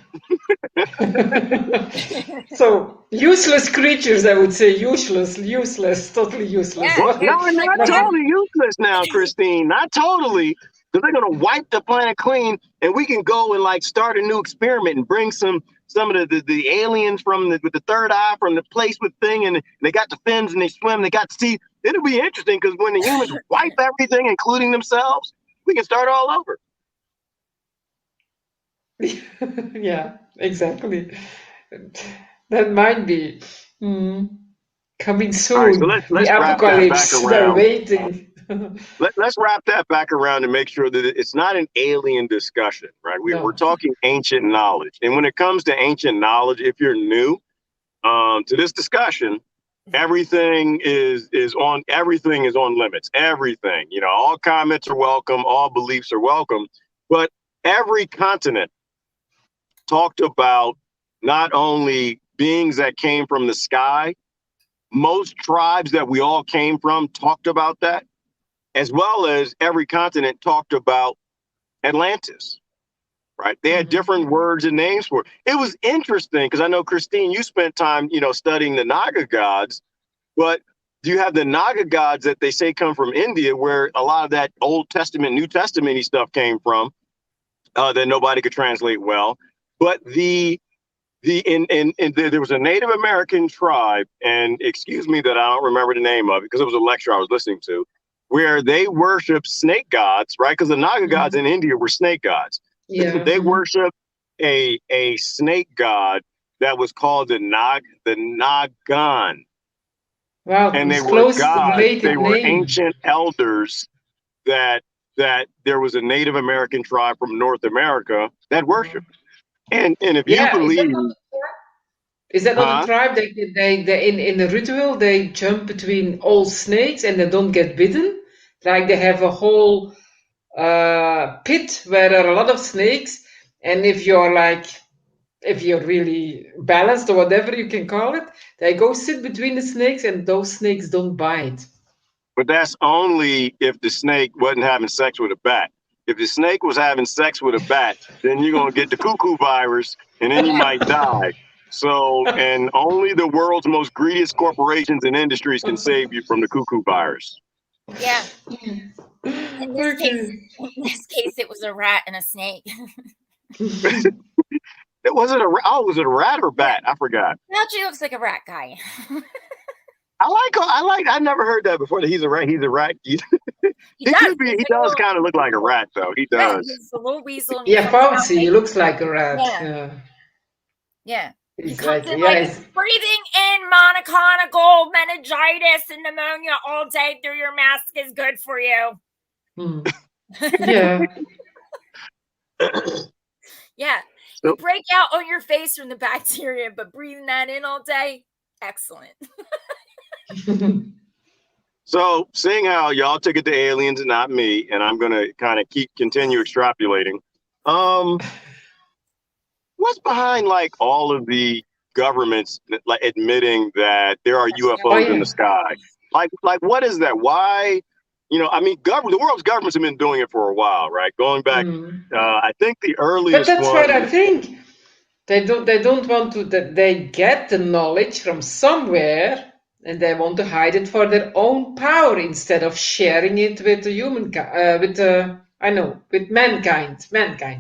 So useless creatures, I would say useless, totally useless. Yeah, well, not totally useless now, Christine. Not totally. Because they're going to wipe the planet clean and we can go and like start a new experiment and bring some of the aliens with the third eye from the place with thing, and they got the fins and they swim, they got the teeth. It'll be interesting because when the humans wipe everything, including themselves, we can start all over. Yeah, exactly. That might be coming soon. Right, so let's the apocalypse, they're waiting. Let's wrap that back around and make sure that it's not an alien discussion, right? We're talking ancient knowledge. And when it comes to ancient knowledge, if you're new to this discussion, everything is on limits. Everything, you know, all comments are welcome, all beliefs are welcome. But every continent talked about not only beings that came from the sky, most tribes that we all came from talked about that, as well as every continent talked about Atlantis, right? They had different words and names for it. It was interesting because I know, Christine, you spent time, you know, studying the Naga gods, but you have the Naga gods that they say come from India, where a lot of that Old Testament, New Testament-y stuff came from that nobody could translate well. But there was a Native American tribe, and excuse me that I don't remember the name of it because it was a lecture I was listening to, where they worship snake gods, right? Because the Naga gods in India were snake gods. Yeah. They worship a snake god that was called the Nagan. Wow, and they were gods. They were ancient elders that there was a Native American tribe from North America that worshiped. And if you believe, is that not a tribe that they in the ritual they jump between all snakes and they don't get bitten? Like they have a whole pit where there are a lot of snakes, and if you're really balanced or whatever you can call it, they go sit between the snakes and those snakes don't bite. But that's only if the snake wasn't having sex with a bat. If the snake was having sex with a bat, then you're going to get the cuckoo virus and then you might die. So, and only the world's most greediest corporations and industries can save you from the cuckoo virus. Yeah. In this case, it was a rat and a snake. Was it a rat or a bat? I forgot. Fauci looks like a rat guy. I never heard that before, that he's a rat. He's a rat. He does kind of look like a rat, though. He does. Yeah, he's a little weasel. Yeah, Fauci, he looks like a rat. Yeah. He comes in breathing in monoclinical meningitis and pneumonia all day through your mask is good for you. Yeah. Yeah. You break out on your face from the bacteria, but breathing that in all day, excellent. So, seeing how y'all took it to aliens and not me, and I'm going to kind of continue extrapolating. What's behind like all of the governments like admitting that there are UFOs in the sky? Like what is that? Why You know, I mean, the world's governments have been doing it for a while, right? Going back, I think the earliest But that's one. where I think they don't want to, that they get the knowledge from somewhere and they want to hide it for their own power instead of sharing it with the with mankind.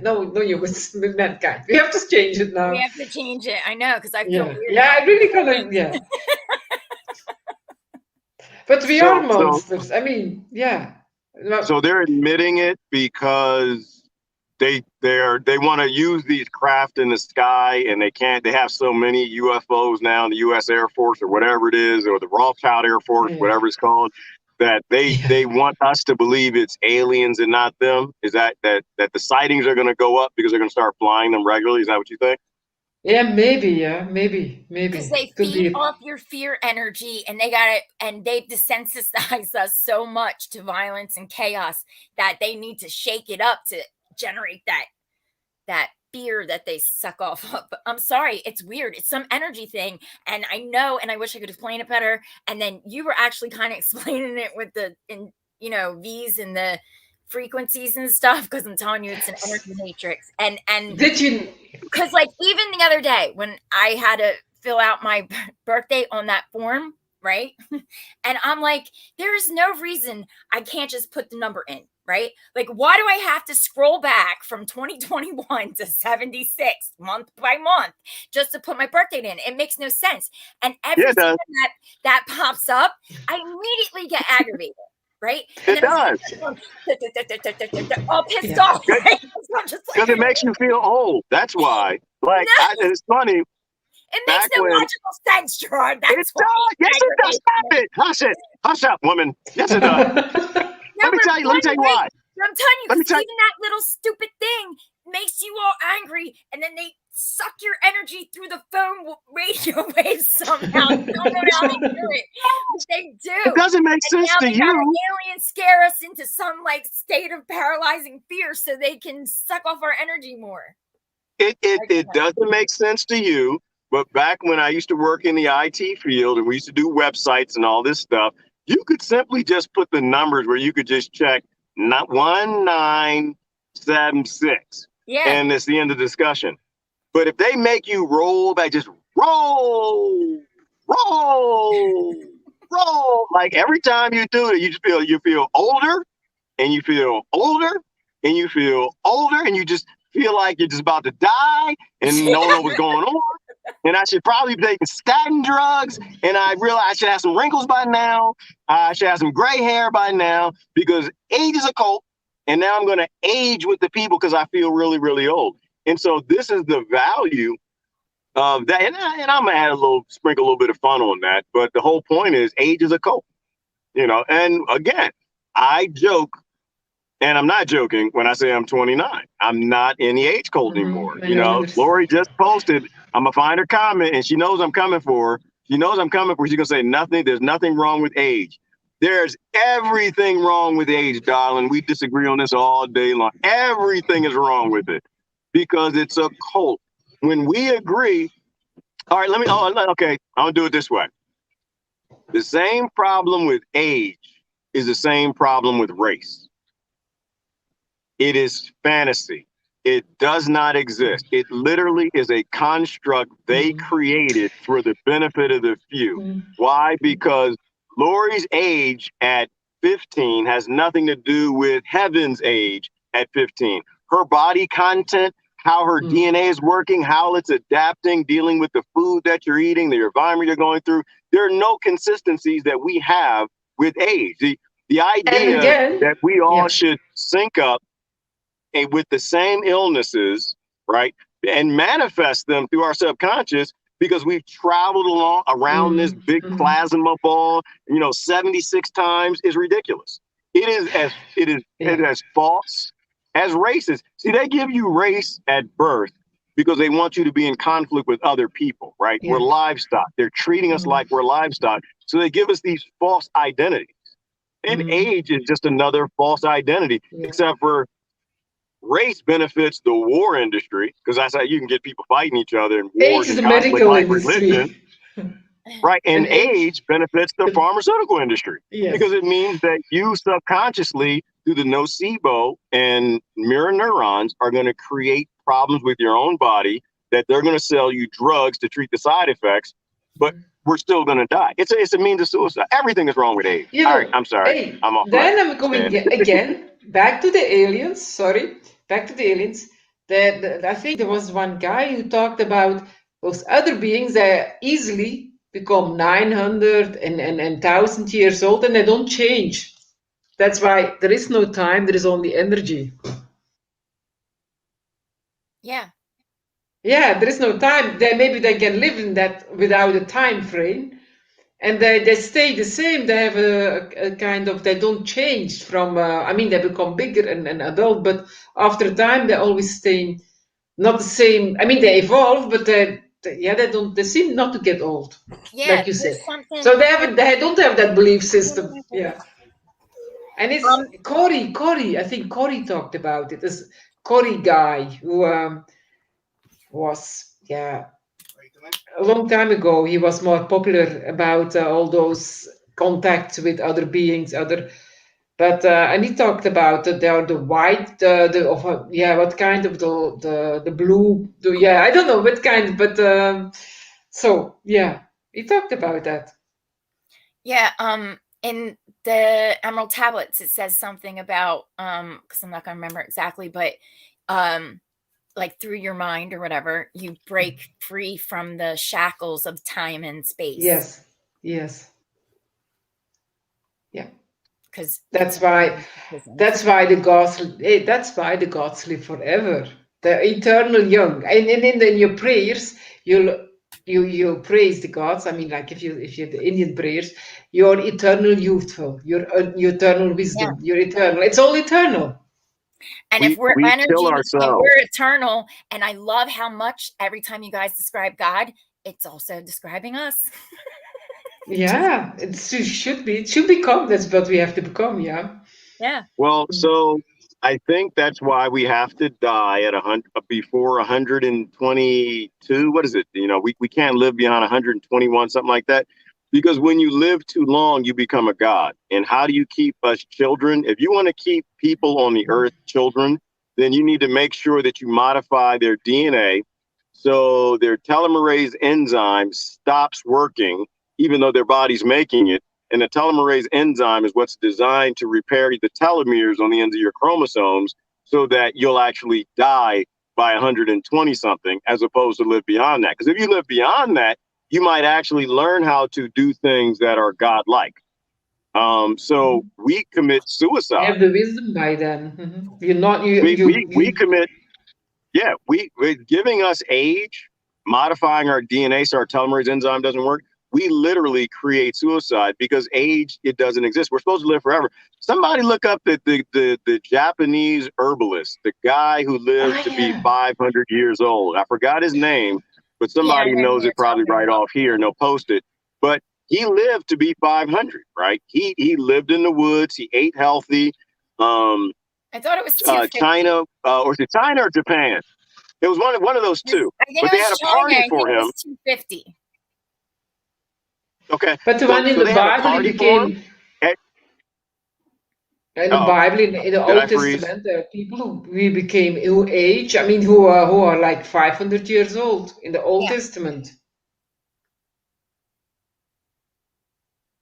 No humans, with mankind. We have to change it now. We have to change it. I know, because I feel weird. Yeah, I really gotta, yeah. But we are monsters. I mean, yeah. So they're admitting it because they want to use these craft in the sky, and they have so many UFOs now in the U.S. Air Force or whatever it is, or the Rothschild Air Force, whatever it's called, that they want us to believe it's aliens and not them. Is that the sightings are going to go up because they're going to start flying them regularly? Is that what you think? Yeah, maybe. Because they feed off your fear energy, and they've desensitized us so much to violence and chaos that they need to shake it up to generate that fear that they suck off of. But I'm sorry, it's weird. It's some energy thing, and I know, and I wish I could explain it better. And then you were actually kind of explaining it with V's and the frequencies and stuff, because I'm telling you, it's an energy matrix. And did you? Because like even the other day when I had to fill out my birthday on that form, right? And I'm like, there's no reason I can't just put the number in, right? Like, why do I have to scroll back from 2021 to 76 month by month just to put my birthday in? It makes no sense. And every time that pops up, I immediately get aggravated. Right? It does. All pissed off. Because it makes you feel old. That's why. Like, it's funny. It makes no logical sense, Gerard. That's why. Yes, it does. Stop it. Hush it. Hush up, woman. Yes, it does. Let me tell you why. I'm telling you, because even that little stupid thing makes you all angry, and then they suck your energy through the phone radio waves somehow. I don't know how they do it, but they do. It doesn't make sense to you. Aliens scare us into some like state of paralyzing fear so they can suck off our energy more. It doesn't make sense to you, but back when I used to work in the IT field and we used to do websites and all this stuff, you could simply just put the numbers where you could just check 1976. Yeah. And it's the end of the discussion. But if they make you roll back, just roll, like every time you do it, you feel older, and you feel older, and you feel older, and you just feel like you're just about to die, and you don't know what's going on. And I should probably be taking statin drugs, and I realize I should have some wrinkles by now. I should have some gray hair by now, because age is a cult. And now I'm going to age with the people because I feel really, really old. And so this is the value of that. And I'm going to sprinkle a little bit of fun on that. But the whole point is age is a cult, And again, I joke, and I'm not joking when I say I'm 29. I'm not in the age cult anymore. Lori just posted, I'm going to find her comment, and she knows I'm coming for her. She knows I'm coming for her. She's going to say nothing. There's nothing wrong with age. There's everything wrong with age, darling. We disagree on this all day long. Everything is wrong with it because it's a cult. When we agree, all right, okay, I'll do it this way. The same problem with age is the same problem with race. It is fantasy. It does not exist. It literally is a construct they created for the benefit of the few. Why? Because Lori's age at 15 has nothing to do with Heaven's age at 15. Her body content, how her DNA is working, how it's adapting, dealing with the food that you're eating, the environment you're going through. There are no consistencies that we have with age. The idea that we all should sync up with the same illnesses, right, and manifest them through our subconscious, because we've traveled around this big plasma ball, 76 times is ridiculous. It is as false as races. See, they give you race at birth because they want you to be in conflict with other people, right? Yeah. We're livestock. They're treating us like we're livestock. So they give us these false identities. And age is just another false identity, except for race benefits the war industry, because that's how you can get people fighting each other. And wars age is a medical industry. right? And And age- age benefits the pharmaceutical industry Yes. because it means that you subconsciously, through the nocebo and mirror neurons, are going to create problems with your own body that they're going to sell you drugs to treat the side effects, but we're still going to die. It's a means of suicide. Everything is wrong with age. You All know, right, I'm sorry. hey, I'm off then mic. I'm going again back to the aliens. Sorry, back to the aliens. I think there was one guy who talked about those other beings that easily become 900 and 1,000 years old and they don't change. That's why there is no time, there is only energy. Yeah. Yeah, there is no time. Maybe they can live in that without a time frame. And they stay the same. They have a kind of, they don't change from, I mean, they become bigger and adult, but after time, they always stay not the same. I mean, they evolve, but they seem not to get old, Yeah. like you said. there's something- So they don't have that belief system. Yeah. And it's Corey, I think Corey talked about it. This Corey guy who was, a long time ago, he was more popular about all those contacts with other beings, and he talked about that they are the white, what kind of the blue, I don't know what kind, but he talked about that. Yeah, in the Emerald Tablets, it says something about because I'm not gonna remember exactly, but like through your mind or whatever, you break free from the shackles of time and space. Yes. Yeah. Because that's why the gods live forever. The eternal young. And in your prayers, you praise the gods. I mean, like if you the Indian prayers, you're eternal youthful, your eternal wisdom, you're eternal. It's all eternal. And if we're energy and we're eternal, and I love how much every time you guys describe God, it's also describing us. Yeah, it should be. It should become. That's what we have to become. Yeah. Well, so I think that's why we have to die at before 122. What is it? You know, we can't live beyond 121, something like that. Because when you live too long, you become a god. And how do you keep us children? If you want to keep people on the earth children, then you need to make sure that you modify their DNA so their telomerase enzyme stops working, even though their body's making it. And the telomerase enzyme is what's designed to repair the telomeres on the ends of your chromosomes so that you'll actually die by 120 something as opposed to live beyond that. Because if you live beyond that, you might actually learn how to do things that are godlike. So we commit suicide. You have the wisdom by then. Mm-hmm. You're not. We commit. Yeah, with giving us age, modifying our DNA so our telomerase enzyme doesn't work. We literally create suicide because age, it doesn't exist. We're supposed to live forever. Somebody look up the Japanese herbalist, the guy who lived to be 500 years old. I forgot his name, but somebody knows it probably right off here and they'll post it. But he lived to be 500, right? He lived in the woods. He ate healthy. I thought it was China, or is it China or Japan? It was one of those two. But they had a party for him. 250. Okay. But the one in the Bible, it became. In the Bible, in the Old Testament, there are people who became age. I mean, who are like 500 years old in the Old Testament.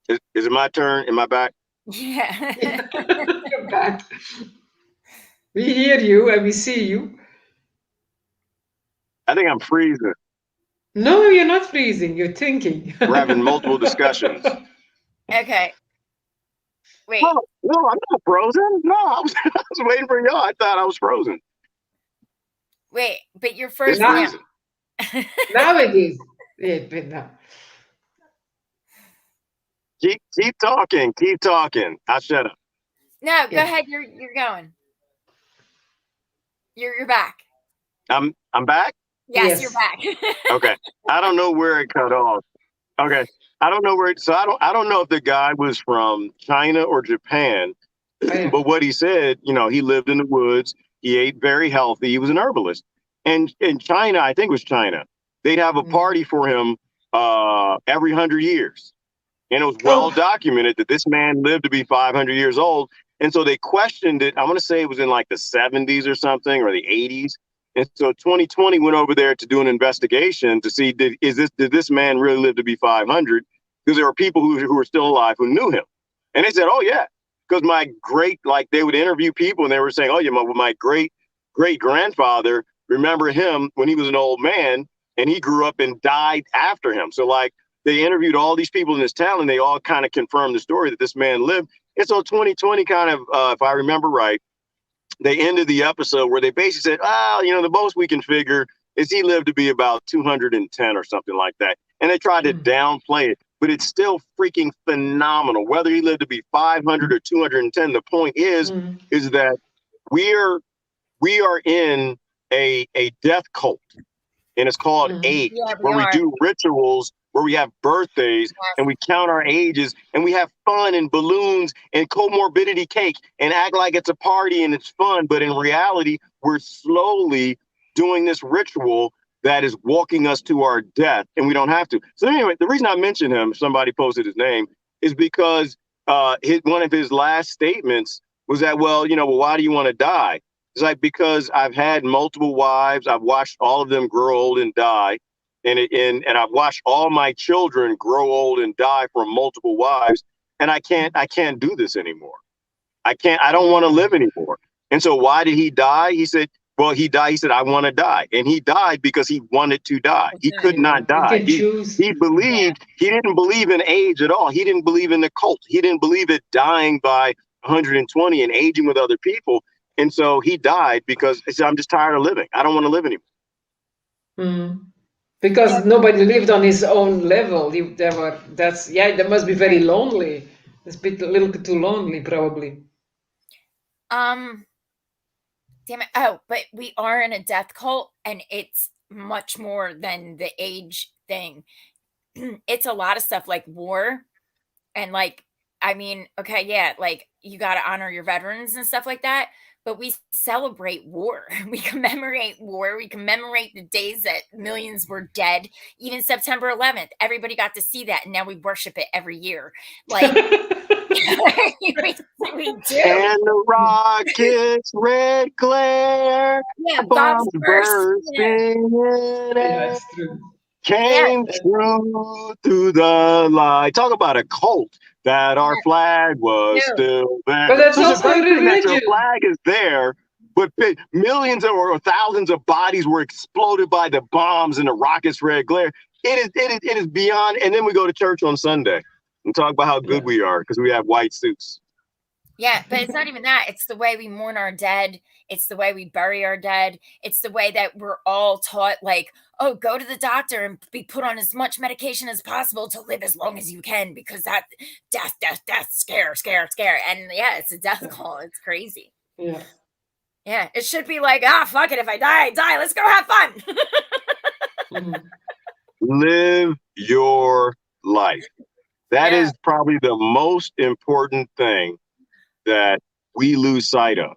Is it my turn? Am I back? Yeah. You're back. We hear you and we see you. I think I'm freezing. No, you're not freezing. You're thinking. We're having multiple discussions. Okay. Wait. No, I'm not frozen. No, I was waiting for y'all. I thought I was frozen. Wait, but you're first now. Now it is. Yeah, but now. Keep talking. Keep talking. I'll shut up. No, go ahead. You're going. You're back. I'm back? Yes, you're back. Okay. I don't know where it cut off. Okay. I don't know where so I don't know if the guy was from China or Japan, but what he said, you know, he lived in the woods, he ate very healthy, he was an herbalist. And in China, I think it was China, they'd have a party for him every 100 years. And it was well documented that this man lived to be 500 years old. And so they questioned it. I'm going to say it was in like the 70s or something, or the 80s. And so 2020 went over there to do an investigation to see, did this man really live to be 500? Because there were people who were still alive who knew him. And they said, oh, yeah, because they would interview people and they were saying, oh, yeah, my great-great-grandfather, remember him when he was an old man and he grew up and died after him. So like they interviewed all these people in this town and they all kind of confirmed the story that this man lived. And so 2020 kind of, if I remember right, they ended the episode where they basically said, the most we can figure is he lived to be about 210 or something like that. And they tried to downplay it, but it's still freaking phenomenal. Whether he lived to be 500 or 210, the point is that we are in a death cult, and it's called age, where we do rituals, where we have birthdays and we count our ages and we have fun and balloons and comorbidity cake and act like it's a party and it's fun. But in reality, we're slowly doing this ritual that is walking us to our death, and we don't have to. So anyway, the reason I mentioned him, somebody posted his name, is because one of his last statements was that, well, why do you want to die? It's like, because I've had multiple wives. I've watched all of them grow old and die. And I've watched all my children grow old and die from multiple wives. And I can't do this anymore. I don't want to live anymore. And so why did he die? He said, well, he died. He said, I want to die. And he died because he wanted to die. He could not die. He believed, he didn't believe in age at all. He didn't believe in the cult. He didn't believe in dying by 120 and aging with other people. And so he died because he said, I'm just tired of living. I don't want to live anymore. Because nobody lived on his own level. That must be very lonely. It's a little bit too lonely, probably. Damn it. Oh, but we are in a death cult, and it's much more than the age thing. It's a lot of stuff like war. And like, I mean, okay, yeah, like you got to honor your veterans and stuff like that. But we celebrate war. We commemorate war. We commemorate the days that millions were dead. Even September 11th, everybody got to see that. And now we worship it every year. Like, we do. And the rockets, red glare. Yeah, bombs bursting. That's true. Came through the light. Talk about a cult. That our flag was still there. But that's also a religion. The flag is there, but millions or thousands of bodies were exploded by the bombs and the rockets' red glare. It is beyond. And then we go to church on Sunday and talk about how good we are because we have white suits. Yeah, but it's not even that. It's the way we mourn our dead. It's the way we bury our dead. It's the way that we're all taught, like, oh, go to the doctor and be put on as much medication as possible to live as long as you can, because that death, scare. And yeah, it's a death call. It's crazy. Yeah. Yeah, it should be like, fuck it. If I die, I die. Let's go have fun. Live your life. That is probably the most important thing that we lose sight of.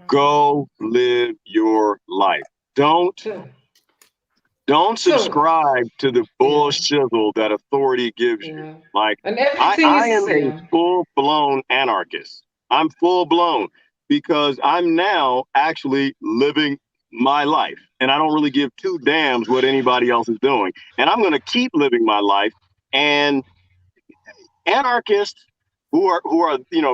Go live your life. Don't subscribe to the bullshizzle that authority gives you. Like, I am a full-blown anarchist. I'm full-blown because I'm now actually living my life. And I don't really give two damns what anybody else is doing. And I'm going to keep living my life. And anarchists who are,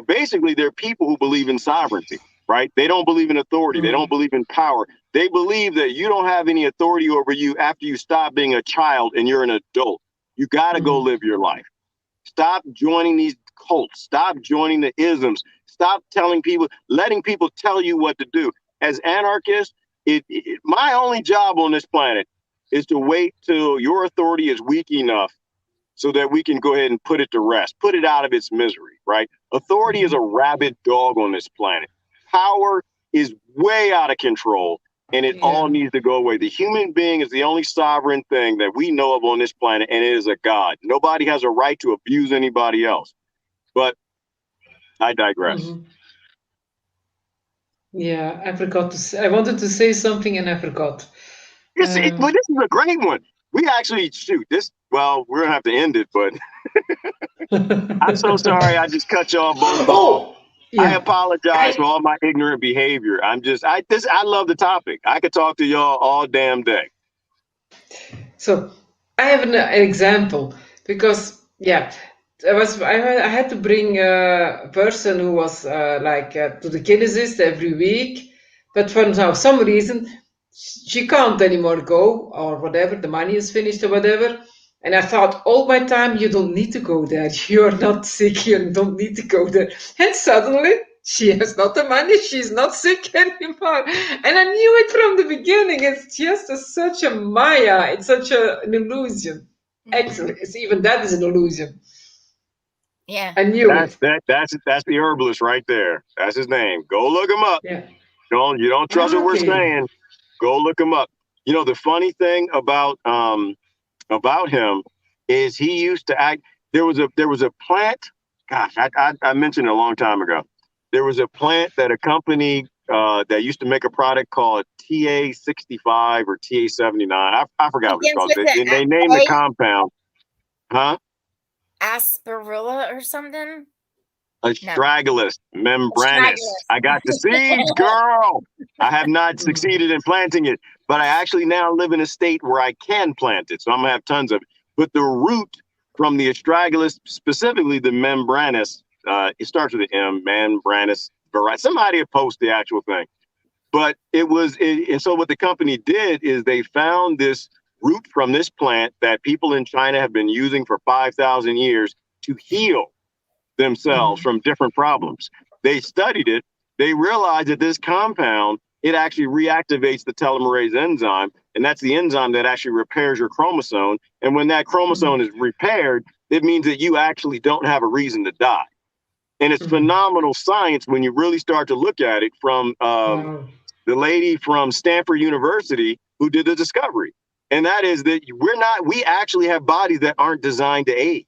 basically they're people who believe in sovereignty, right? They don't believe in authority. They don't believe in power. They believe that you don't have any authority over you after you stop being a child and you're an adult. You got to go live your life. Stop joining these cults. Stop joining the isms. Stop letting people tell you what to do. As anarchists, my only job on this planet is to wait till your authority is weak enough so that we can go ahead and put it to rest, put it out of its misery, right? Authority is a rabid dog on this planet. Power is way out of control, and it all needs to go away. The human being is the only sovereign thing that we know of on this planet, and it is a god. Nobody has a right to abuse anybody else. But I digress. Yeah, I forgot to say, I wanted to say something and I forgot. This is a great one. We actually, Well, we're gonna have to end it, but I'm so sorry. I just cut y'all both off. Oh, I yeah. apologize for all my ignorant behavior. I love the topic. I could talk to y'all all damn day. So I have an example because I had to bring a person who was to the kinesist every week, but for now some reason she can't anymore go or whatever, the money is finished or whatever. And I thought all my time, you don't need to go there. You're not sick. You don't need to go there. And suddenly she has not the money. She's not sick anymore. And I knew it from the beginning. It's just such a Maya. It's such an illusion. Actually, even that is an illusion. Yeah. I knew it. That's the herbalist right there. That's his name. Go look him up. Yeah. You don't trust what we're saying. Go look him up. You know, the funny thing about him is he used to act. There was a plant. Gosh, I mentioned it a long time ago. There was a plant that a company that used to make a product called TA65 or TA79. I forgot what it's called. They named the compound. Huh? Asperilla or something? Astragalus membranus. I got the seeds, girl. I have not succeeded in planting it, but I actually now live in a state where I can plant it. So I'm gonna have tons of it. But the root from the astragalus, specifically the membranus, it starts with an M, membranus. Somebody had post the actual thing. But and so what the company did is they found this root from this plant that people in China have been using for 5,000 years to heal themselves from different problems. They studied it. They realized that this compound, it actually reactivates the telomerase enzyme, and that's the enzyme that actually repairs your chromosome. And when that chromosome is repaired, it means that you actually don't have a reason to die. And it's phenomenal science when you really start to look at it from the lady from Stanford University who did the discovery. And that is that we actually have bodies that aren't designed to age.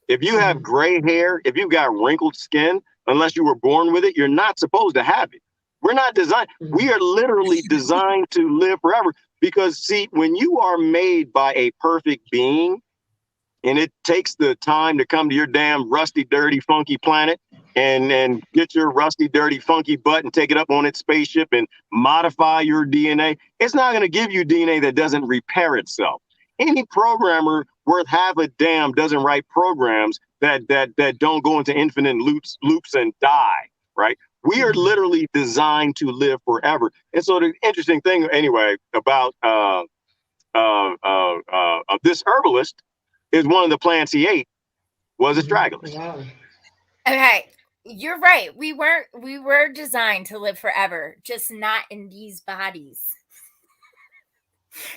If you have gray hair, if you've got wrinkled skin, unless you were born with it, you're not supposed to have it. We're not designed. We are literally designed to live forever. Because, see, when you are made by a perfect being, and it takes the time to come to your damn rusty, dirty, funky planet and get your rusty, dirty, funky butt and take it up on its spaceship and modify your DNA, it's not going to give you DNA that doesn't repair itself. Any programmer worth half a damn doesn't write programs that don't go into infinite loops and die, right? We are literally designed to live forever. And so the interesting thing, anyway, about this herbalist is one of the plants he ate was astragalus. Wow. Okay, you're right. We were designed to live forever, just not in these bodies.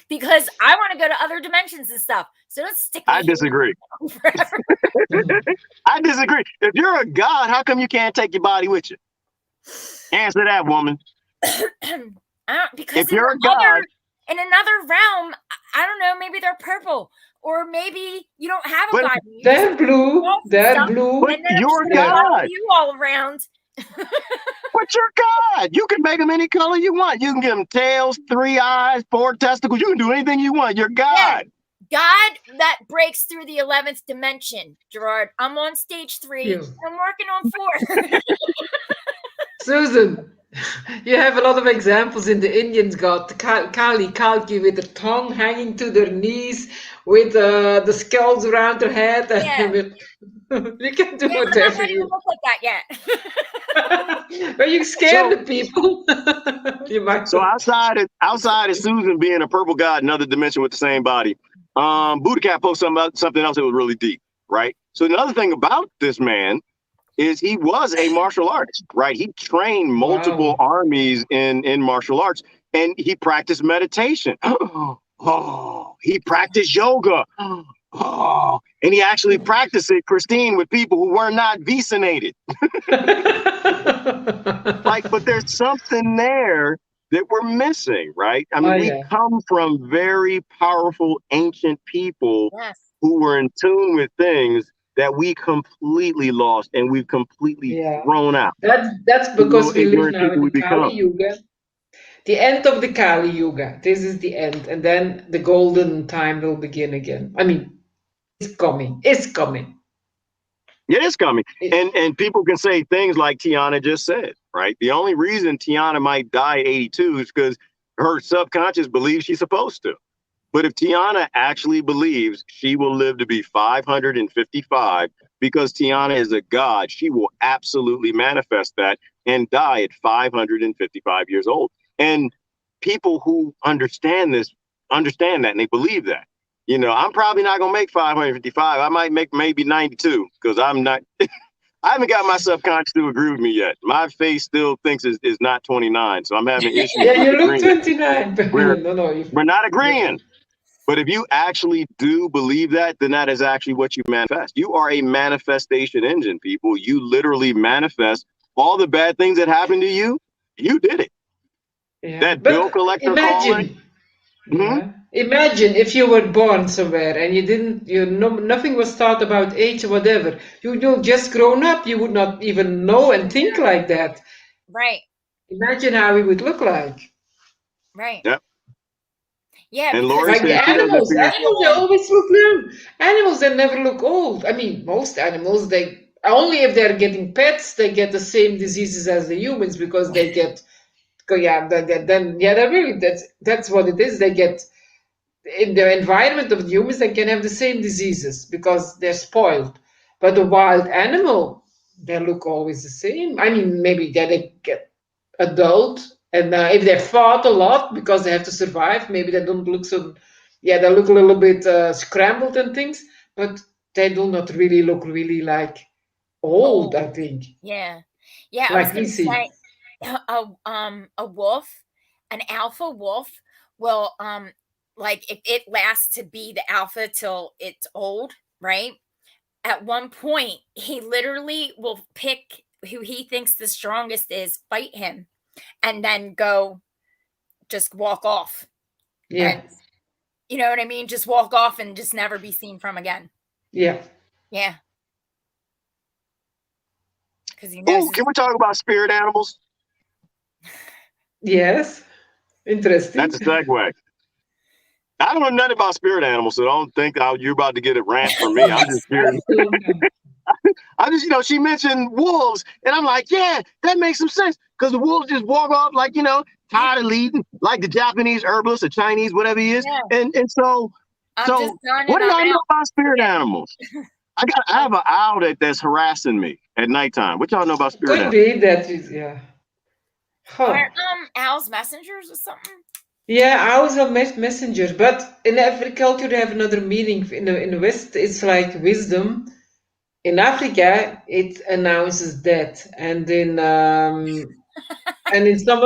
Because I want to go to other dimensions and stuff. So don't stick me. I disagree. I disagree. If you're a god, how come you can't take your body with you? Answer that, woman. Because if you're a god in another realm, I don't know, maybe they're purple. Or maybe you don't have a god. They're blue. They're blue. But you're a god. You all around. But you're God. You can make them any color you want. You can give them tails, 3 eyes, 4 testicles. You can do anything you want. You're God. Yeah. God that breaks through the 11th dimension, Gerard. I'm on stage 3. Yeah. I'm working on 4. Susan, you have a lot of examples in the Indian god, Kali, Kalki, with the tongue hanging to their knees, with the skulls around their head. Yeah. You can do whatever you look like that yet. But you scare the people. You might. So outside of Susan being a purple god, another dimension with the same body, Buddha Cat posted something else that was really deep, right? So another thing about this man is he was a martial artist, right? He trained multiple armies in martial arts, and he practiced meditation. He practiced yoga. And he actually practiced it, Christine, with people who were not vaccinated. But there's something there that we're missing, right? I mean, we come from very powerful ancient people who were in tune with things that we completely lost and we've completely thrown out. That's because we live now in the Kali Yuga. The end of the Kali Yuga. This is the end. And then the golden time will begin again. I mean, It's coming. It's coming. It is coming. And people can say things like Tiana just said, right? The only reason Tiana might die at 82 is because her subconscious believes she's supposed to. But if Tiana actually believes she will live to be 555 because Tiana is a god, she will absolutely manifest that and die at 555 years old. And people who understand this understand that and they believe that. You know, I'm probably not going to make 555. I might make maybe 92 because I'm not, I haven't got my subconscious to agree with me yet. My face still thinks is not 29. So I'm having issues. Yeah, you look 29. We're not agreeing. But if you actually do believe that, then that is actually what you manifest. You are a manifestation engine, people. You literally manifest all the bad things that happen to you. You did it. Yeah. That bill collector calling. Imagine if you were born somewhere and you didn't, nothing was thought about age or whatever. You just grown up, you would not even know and think like that. Right. Imagine how we would look like. Right. Yep. Yeah. And Lori like the animals. Animals, they always look young. Animals, they never look old. I mean, most animals, they only if they're getting pets, they get the same diseases as the humans because they get. That's what it is. They get in the environment of the humans. They can have the same diseases because they're spoiled. But the wild animal, they look always the same. I mean, maybe they get adult, and if they fought a lot because they have to survive, maybe they don't look so. Yeah, they look a little bit scrambled and things, but they do not really look like old. I think. Yeah. Yeah. Like I was going to say. A wolf, an alpha wolf will like if it lasts to be the alpha till it's old, right? At one point, he literally will pick who he thinks the strongest is, fight him, and then just walk off. Yeah. And, you know what I mean? Just walk off and just never be seen from again. Yeah. Yeah. Because he knows. Can we talk about spirit animals? Yes, interesting. That's a segue. I don't know nothing about spirit animals, so don't think you're about to get a rant from me. I'm just curious. She mentioned wolves, and I'm like, yeah, that makes some sense because the wolves just walk off like, tired of leading, like the Japanese herbalist, the Chinese, whatever he is. Yeah. And so what do y'all know about spirit animals? I have an owl that's harassing me at nighttime. What y'all know about spirit animals? Could be that is, yeah. Huh. Are owls messengers or something? Yeah, owls are messengers, but in every culture they have another meaning. In the West, it's like wisdom. In Africa, it announces death, and in some other and in some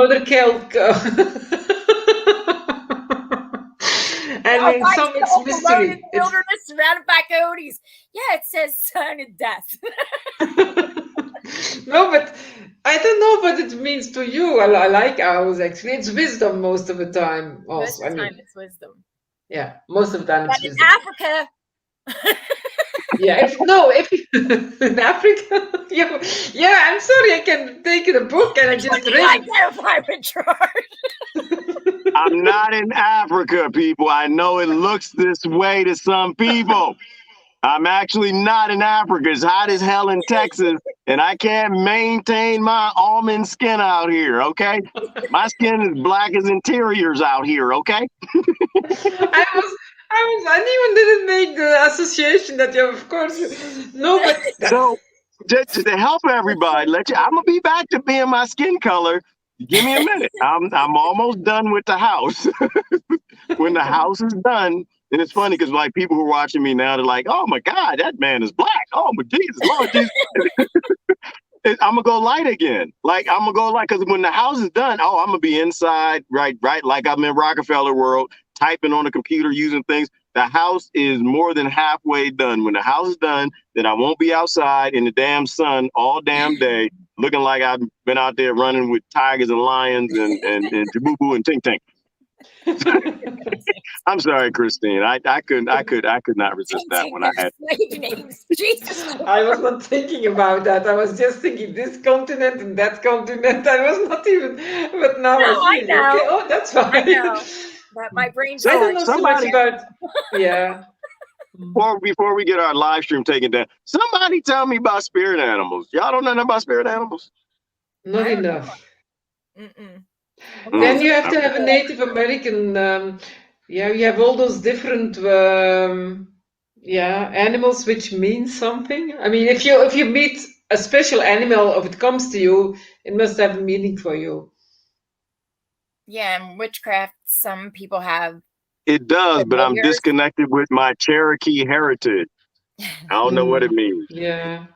it's mystery. Wilderness surrounded by coyotes. Yeah, it says sign of death. No, but I don't know what it means to you. I like owls, actually. It's wisdom most of the time. Also. Most of the time it's wisdom. Yeah, most of the time it's wisdom. In Africa. Yeah, if in Africa, yeah, I'm sorry, I can take the book and I just read it. I'm not in Africa, people. I know it looks this way to some people. I'm actually not in Africa. It's hot as hell in Texas, and I can't maintain my almond skin out here, okay? My skin is black as interiors out here, okay? I didn't make the association that you, of course, no, but so to help everybody, I'm gonna be back to being my skin color. Give me a minute. I'm almost done with the house. When the house is done, and it's funny because like people who are watching me now, they're like, "Oh my God, that man is black. Oh my Jesus, Lord Jesus." I'm gonna go light again. Like I'm gonna go light because when the house is done, I'm gonna be inside, right, like I'm in Rockefeller world, typing on the computer, using things. The house is more than halfway done. When the house is done, then I won't be outside in the damn sun all damn day, looking like I've been out there running with tigers and lions and Jabubu and Tink Tink. I'm sorry, Christine. I could not resist that when I had names. Jesus. I was not thinking about that. I was just thinking this continent and that continent. I was not even. But now I see. Know. Okay. Oh, that's fine. I know. But my brain's I don't know so much about. Yeah. Before we get our live stream taken down, somebody tell me about spirit animals. Y'all don't know nothing about spirit animals? Not enough. Then you have to have a Native American. Yeah, you have all those different animals which mean something. I mean, if you meet a special animal, if it comes to you, it must have a meaning for you. Yeah, and witchcraft, some people have. It does, but I'm disconnected with my Cherokee heritage. I don't know what it means. Yeah.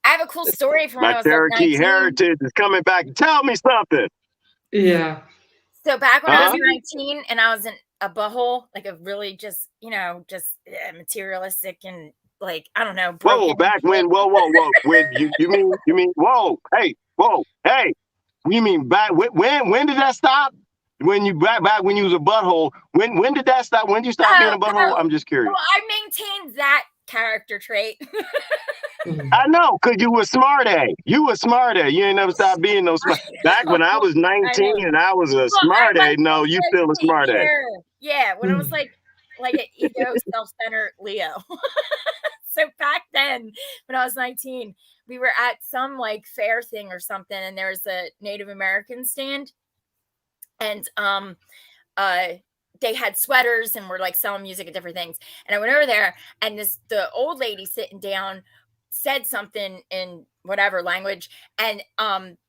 I have a cool story from when I was Cherokee like 19. heritage is coming back. Tell me something. Yeah. So back when I was 19 and I was in a butthole, like a really just materialistic and like, I don't know. Whoa, back when, whoa. When you mean, whoa, hey. You mean back, when did that stop? When you back when you was a butthole, when did that stop? When did you stop being a butthole? I'm just curious. Well, I maintained that character trait. I know, because you were smart A. You ain't never stopped being no smart. Back when I was 19 and I was a smart A, no, you still a smart A. Yeah, when I was like an ego, self-centered Leo. So back then, when I was 19, we were at some like fair thing or something, and there was a Native American stand, and they had sweaters and were like selling music and different things. And I went over there, and the old lady sitting down said something in whatever language, and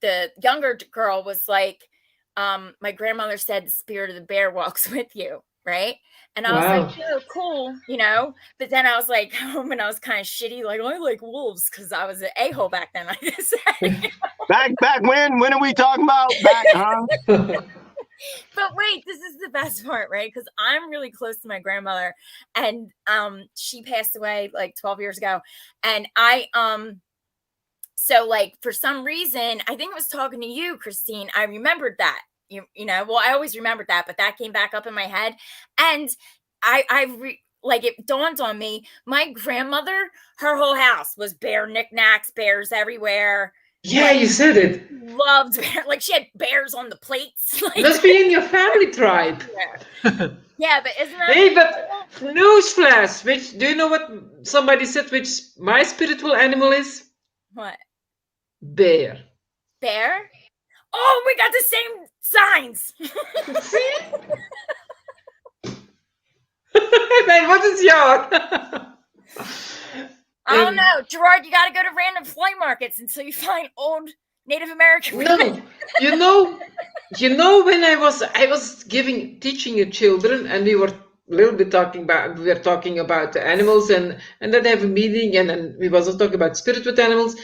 the younger girl was like, my grandmother said the spirit of the bear walks with you, right? And I was like, oh, cool, but then I was like home and I was kind of shitty, like, I like wolves, because I was an a-hole back then, I guess. Back when are we talking about? But wait, this is the best part, right? Because I'm really close to my grandmother, and she passed away like 12 years ago. And so like for some reason, I think I was talking to you, Christine. I remembered that. Well, I always remembered that, but that came back up in my head. And it dawned on me, my grandmother, her whole house was bear knickknacks, bears everywhere. Yeah, you said it. Loved bear, like she had bears on the plates. Like, must be in your family tribe. Yeah, but isn't that? Hey, but newsflash! Do you know what somebody said? Which my spiritual animal is? What? Bear. Bear? Oh, we got the same signs. Man, what is yours? I don't know, Gerard. You got to go to random flea markets until you find old Native American. No, you know, when I was teaching your children, and we were a little bit talking about the animals, and then they have a meeting, and then we was talking about spirit with animals.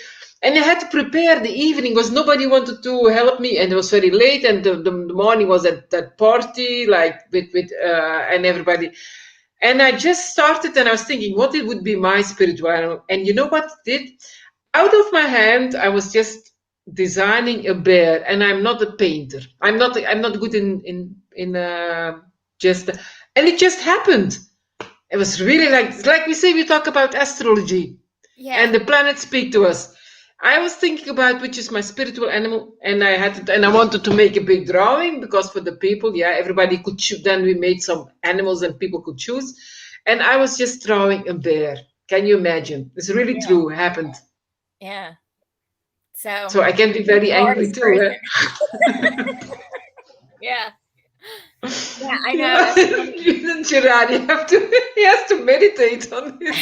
And I had to prepare the evening because nobody wanted to help me, and it was very late, and the morning was at that party, like with and everybody. And I just started, and I was thinking, what it would be my spiritual animal. And you know what it did? Out of my hand, I was just designing a bear, and I'm not a painter. I'm not good in just, and it just happened. It was really like we say, we talk about astrology, and the planets speak to us. I was thinking about which is my spiritual animal, and I wanted to make a big drawing because for the people, everybody could choose. Then we made some animals and people could choose, and I was just drawing a bear. Can you imagine? It's really true. It happened. Yeah. So I can be very angry too. Yeah. Yeah, I know. Gerard, he has to meditate on this.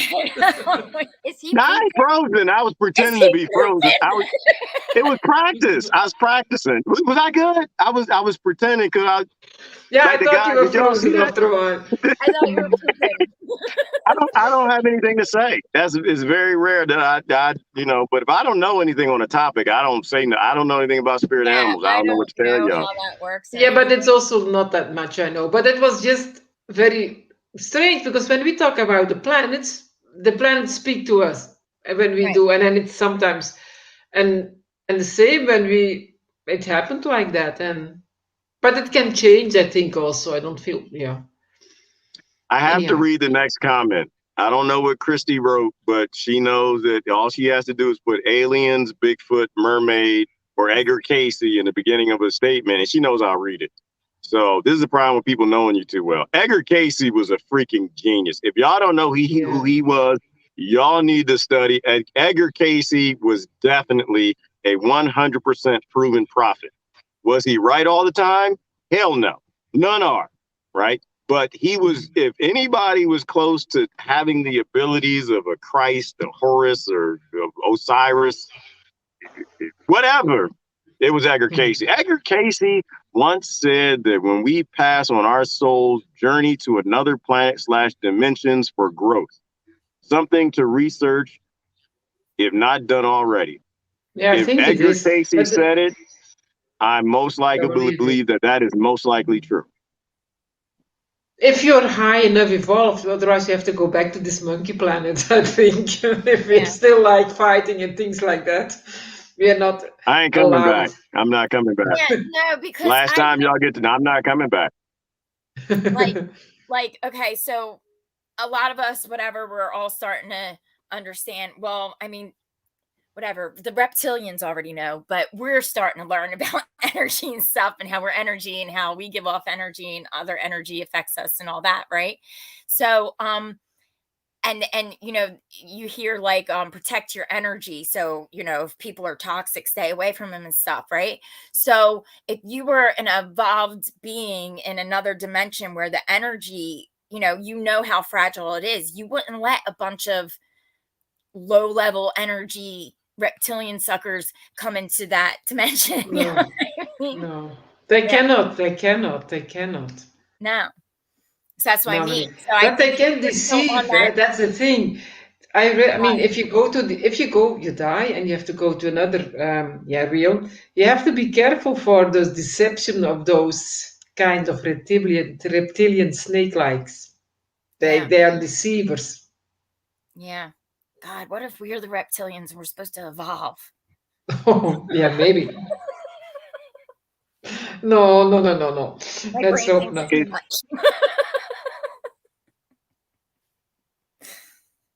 Is he? I ain't frozen. I was pretending to be frozen. It was practice. I was practicing. Was I good? I was pretending because I. Yeah, I thought you were frozen after a while. I thought you were pooping. I don't have anything to say. It's very rare that I but if I don't know anything on a topic, I don't say no. I don't know anything about spirit animals. I don't know what to tell y'all. How that works. Yeah, but it's also not that much I know. But it was just very strange because when we talk about the planets speak to us when we do, and then it's sometimes and the same when it happened like that, but it can change, I think. Also, I don't feel I have to read the next comment. I don't know what Christy wrote, but she knows that all she has to do is put aliens, Bigfoot, mermaid, or Edgar Casey in the beginning of a statement, and she knows I'll read it. So this is the problem with people knowing you too well. Edgar Casey was a freaking genius. If y'all don't know who he was, y'all need to study. Edgar Casey was definitely a 100% proven prophet. Was he right all the time? Hell no. None are, right? But he was, if anybody was close to having the abilities of a Christ, a Horus, or Osiris, whatever, it was Edgar Casey. Edgar Casey once said that when we pass on our soul's journey to another planet / dimensions for growth, something to research, if not done already. Yeah, if Edgar Casey said it, I most likely believe that is most likely true. If you're high enough evolved, otherwise you have to go back to this monkey planet, I think. If we're still like fighting and things like that, we are not. I ain't coming back. I'm not coming back. Yeah, no, because last time y'all get to, I'm not coming back. Like, okay, so a lot of us, whatever, we're all starting to understand. Well, I mean, whatever, the reptilians already know, but we're starting to learn about energy and stuff, and how we're energy and how we give off energy and other energy affects us and all that, right? So and you know, you hear like protect your energy, so you know, if people are toxic, stay away from them and stuff, right? So if you were an evolved being in another dimension where the energy, you know how fragile it is, you wouldn't let a bunch of low level energy reptilian suckers come into that dimension. No, you know what I mean? No, they cannot. No, so that's what I mean. So but they can deceive. That's the thing. I mean, if you go, you die, and you have to go to another realm. You have to be careful for those deception of those kind of reptilian snake-likes. They are deceivers. Yeah. God, what if we're the reptilians and we're supposed to evolve? Oh, yeah, maybe. No. Let's hope not.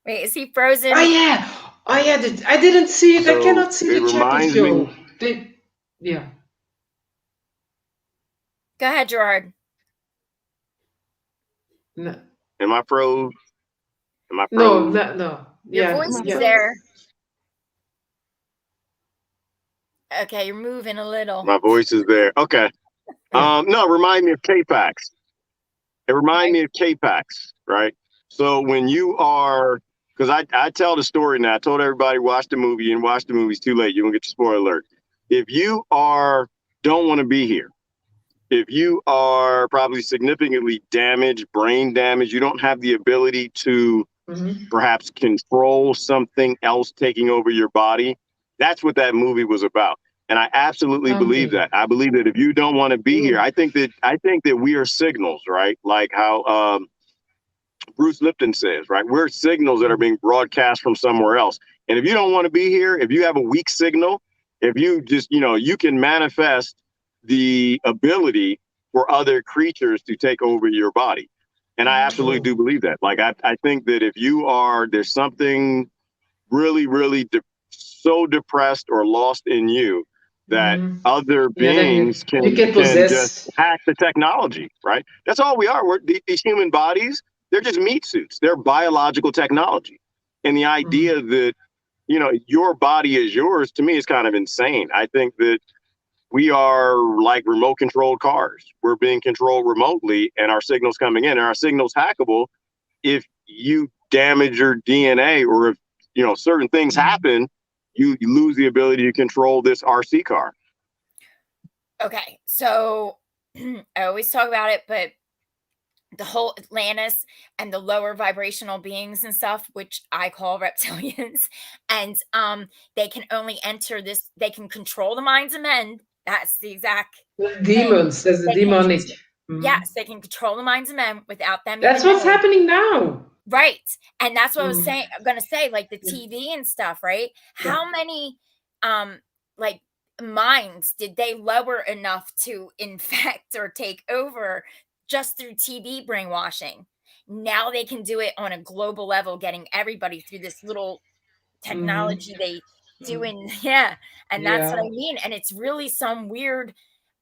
Wait, is he frozen? Oh yeah. I didn't see it. So I cannot see the chat show. Yeah. Go ahead, Gerard. No. Am I froze? No. Your voice is there. Okay, you're moving a little. My voice is there. Okay. No, remind me of K-Pax. It reminds me of K-Pax, right? So when you are, because I tell the story now. I told everybody watch the movie, and watch the movie's too late. You won't get your spoiler alert. If you don't want to be here, if you are probably significantly damaged, brain damaged, you don't have the ability to perhaps control something else taking over your body. That's what that movie was about. And I absolutely believe that. I believe that if you don't want to be here, I think that we are signals, right? Like how Bruce Lipton says, right? We're signals that are being broadcast from somewhere else. And if you don't want to be here, if you have a weak signal, if you just, you can manifest the ability for other creatures to take over your body. And I absolutely do believe that. Like, I think that if there's something really, really so depressed or lost in you that other beings can just hack the technology, right? That's all we are. These human bodies, they're just meat suits. They're biological technology. And the idea that, your body is yours, to me, is kind of insane. I think that we are like remote controlled cars. We're being controlled remotely, and our signals coming in, and our signals hackable. If you damage your DNA, or if certain things happen, you lose the ability to control this RC car. Okay, so I always talk about it, but the whole Atlantis and the lower vibrational beings and stuff, which I call reptilians, and they can only enter this. They can control the minds of men. That's the exact demons. That's the demonic. Yes, they can control the minds of men without them. That's what's happening now. Right. And that's what I was saying. I'm going to say, like the TV and stuff, right? Yeah. How many like minds did they lower enough to infect or take over just through TV brainwashing? Now they can do it on a global level, getting everybody through this little technology they do. And that's what I mean. And it's really some weird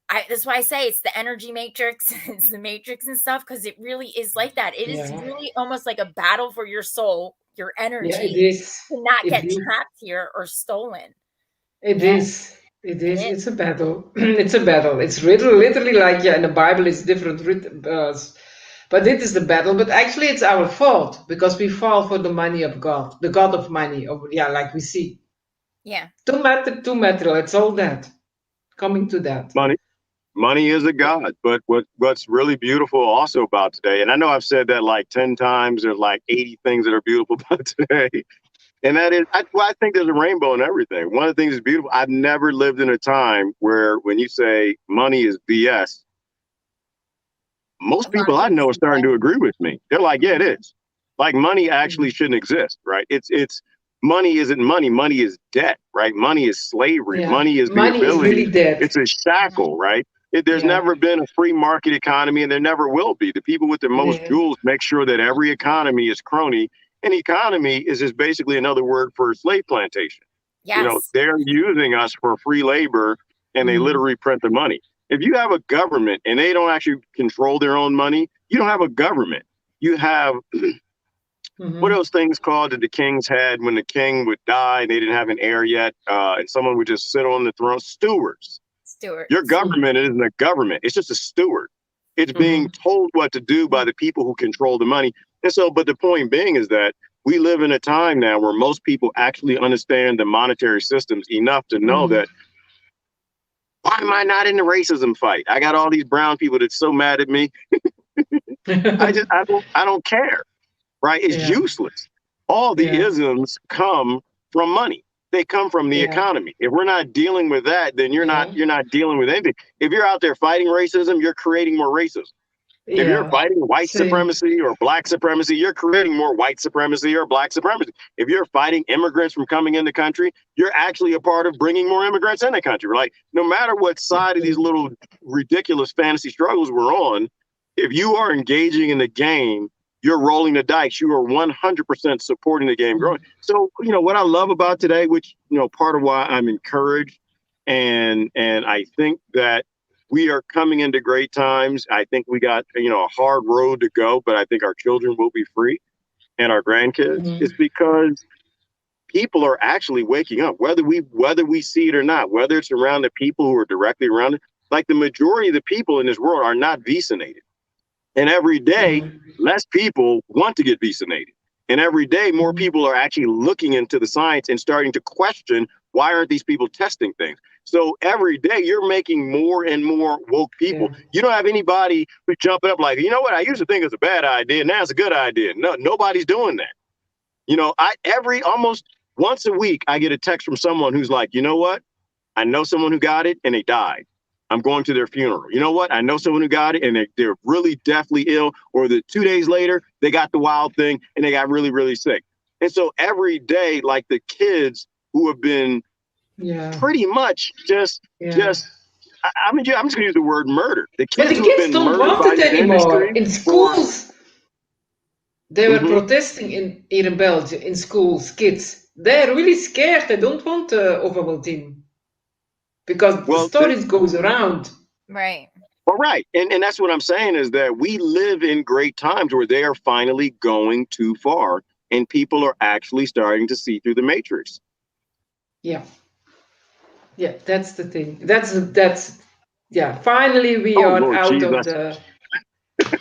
that's why I say it's the energy matrix, it's the matrix and stuff, because it really is like that. It is Yeah. really almost like a battle for your soul, your Yeah, it energy, is. to not It get is. trapped here or stolen. It Yeah, is. It is. it is. It's a battle. It's a battle. It's literally like, yeah, in the Bible it's different, but it is the battle. But actually, it's our fault because we fall for the money of God, the God of money. Of, yeah, like we see. Yeah. Too material. It's all that. Coming to that. Money is a god, but what's really beautiful also about today, and I know I've said that like 10 times, there's like 80 things that are beautiful about today. And that is, I think there's a rainbow in everything. One of the things that's beautiful, I've never lived in a time where when you say money is BS, most people I know are starting to agree with me. They're like, yeah, it is. Like money actually shouldn't exist, right? It's money isn't money. Money is debt, right? Money is slavery. Yeah. Money is the Money is ability. really dead. It's a shackle, right? There's Yeah. never been a free market economy, and there never will be. The people with the most Yeah. jewels make sure that every economy is crony. And economy is just basically another word for slave plantation. Yes. You know, they're using us for free labor, and they literally print the money. If you have a government and they don't actually control their own money, you don't have a government. You have what are those things called that the kings had when the king would die and they didn't have an heir yet, and someone would just sit on the throne? Stewards. Your government isn't a government. It's just a steward. It's being told what to do by the people who control the money. And so, but the point being is that we live in a time now where most people actually understand the monetary systems enough to know that, why am I not in the racism fight? I got all these brown people that's so mad at me. I don't care, right? It's useless. All the isms come from money. They come from the economy. If we're not dealing with that, then you're not dealing with anything. If you're out there fighting racism, you're creating more racism. If you're fighting white supremacy or black supremacy, you're creating more white supremacy or black supremacy. If you're fighting immigrants from coming in the country, you're actually a part of bringing more immigrants in the country. Like, no matter what side of these little ridiculous fantasy struggles we're on, if you are engaging in the game, you're rolling the dice. You are 100% supporting the game growing. So, you know, what I love about today, which, you know, part of why I'm encouraged, and I think that we are coming into great times. I think we got, you know, a hard road to go, but I think our children will be free and our grandkids, is because people are actually waking up, whether we see it or not, whether it's around the people who are directly around it. Like, the majority of the people in this world are not vaccinated. And every day, less people want to get vaccinated. And every day, more people are actually looking into the science and starting to question, why aren't these people testing things? So every day, you're making more and more woke people. You don't have anybody who's jumping up like, you know what, I used to think it's a bad idea. Now it's a good idea. No, nobody's doing that. You know, almost once a week, I get a text from someone who's like, you know what, I know someone who got it and they died. I'm going to their funeral. You know what? I know someone who got it and they're really deathly ill, or 2 days later, they got the wild thing and they got really, really sick. And so every day, like, the kids who have been pretty much I'm just going to use the word murder. The kids, but the kids don't want it anymore. In schools, they were protesting here in Belgium, in schools, kids. They're really scared. They don't want Ovaltine. Because the stories goes around. Right. Well, right. And that's what I'm saying, is that we live in great times where they are finally going too far and people are actually starting to see through the matrix. Yeah. Yeah, that's the thing. That's finally we are Lord out Jesus. of the...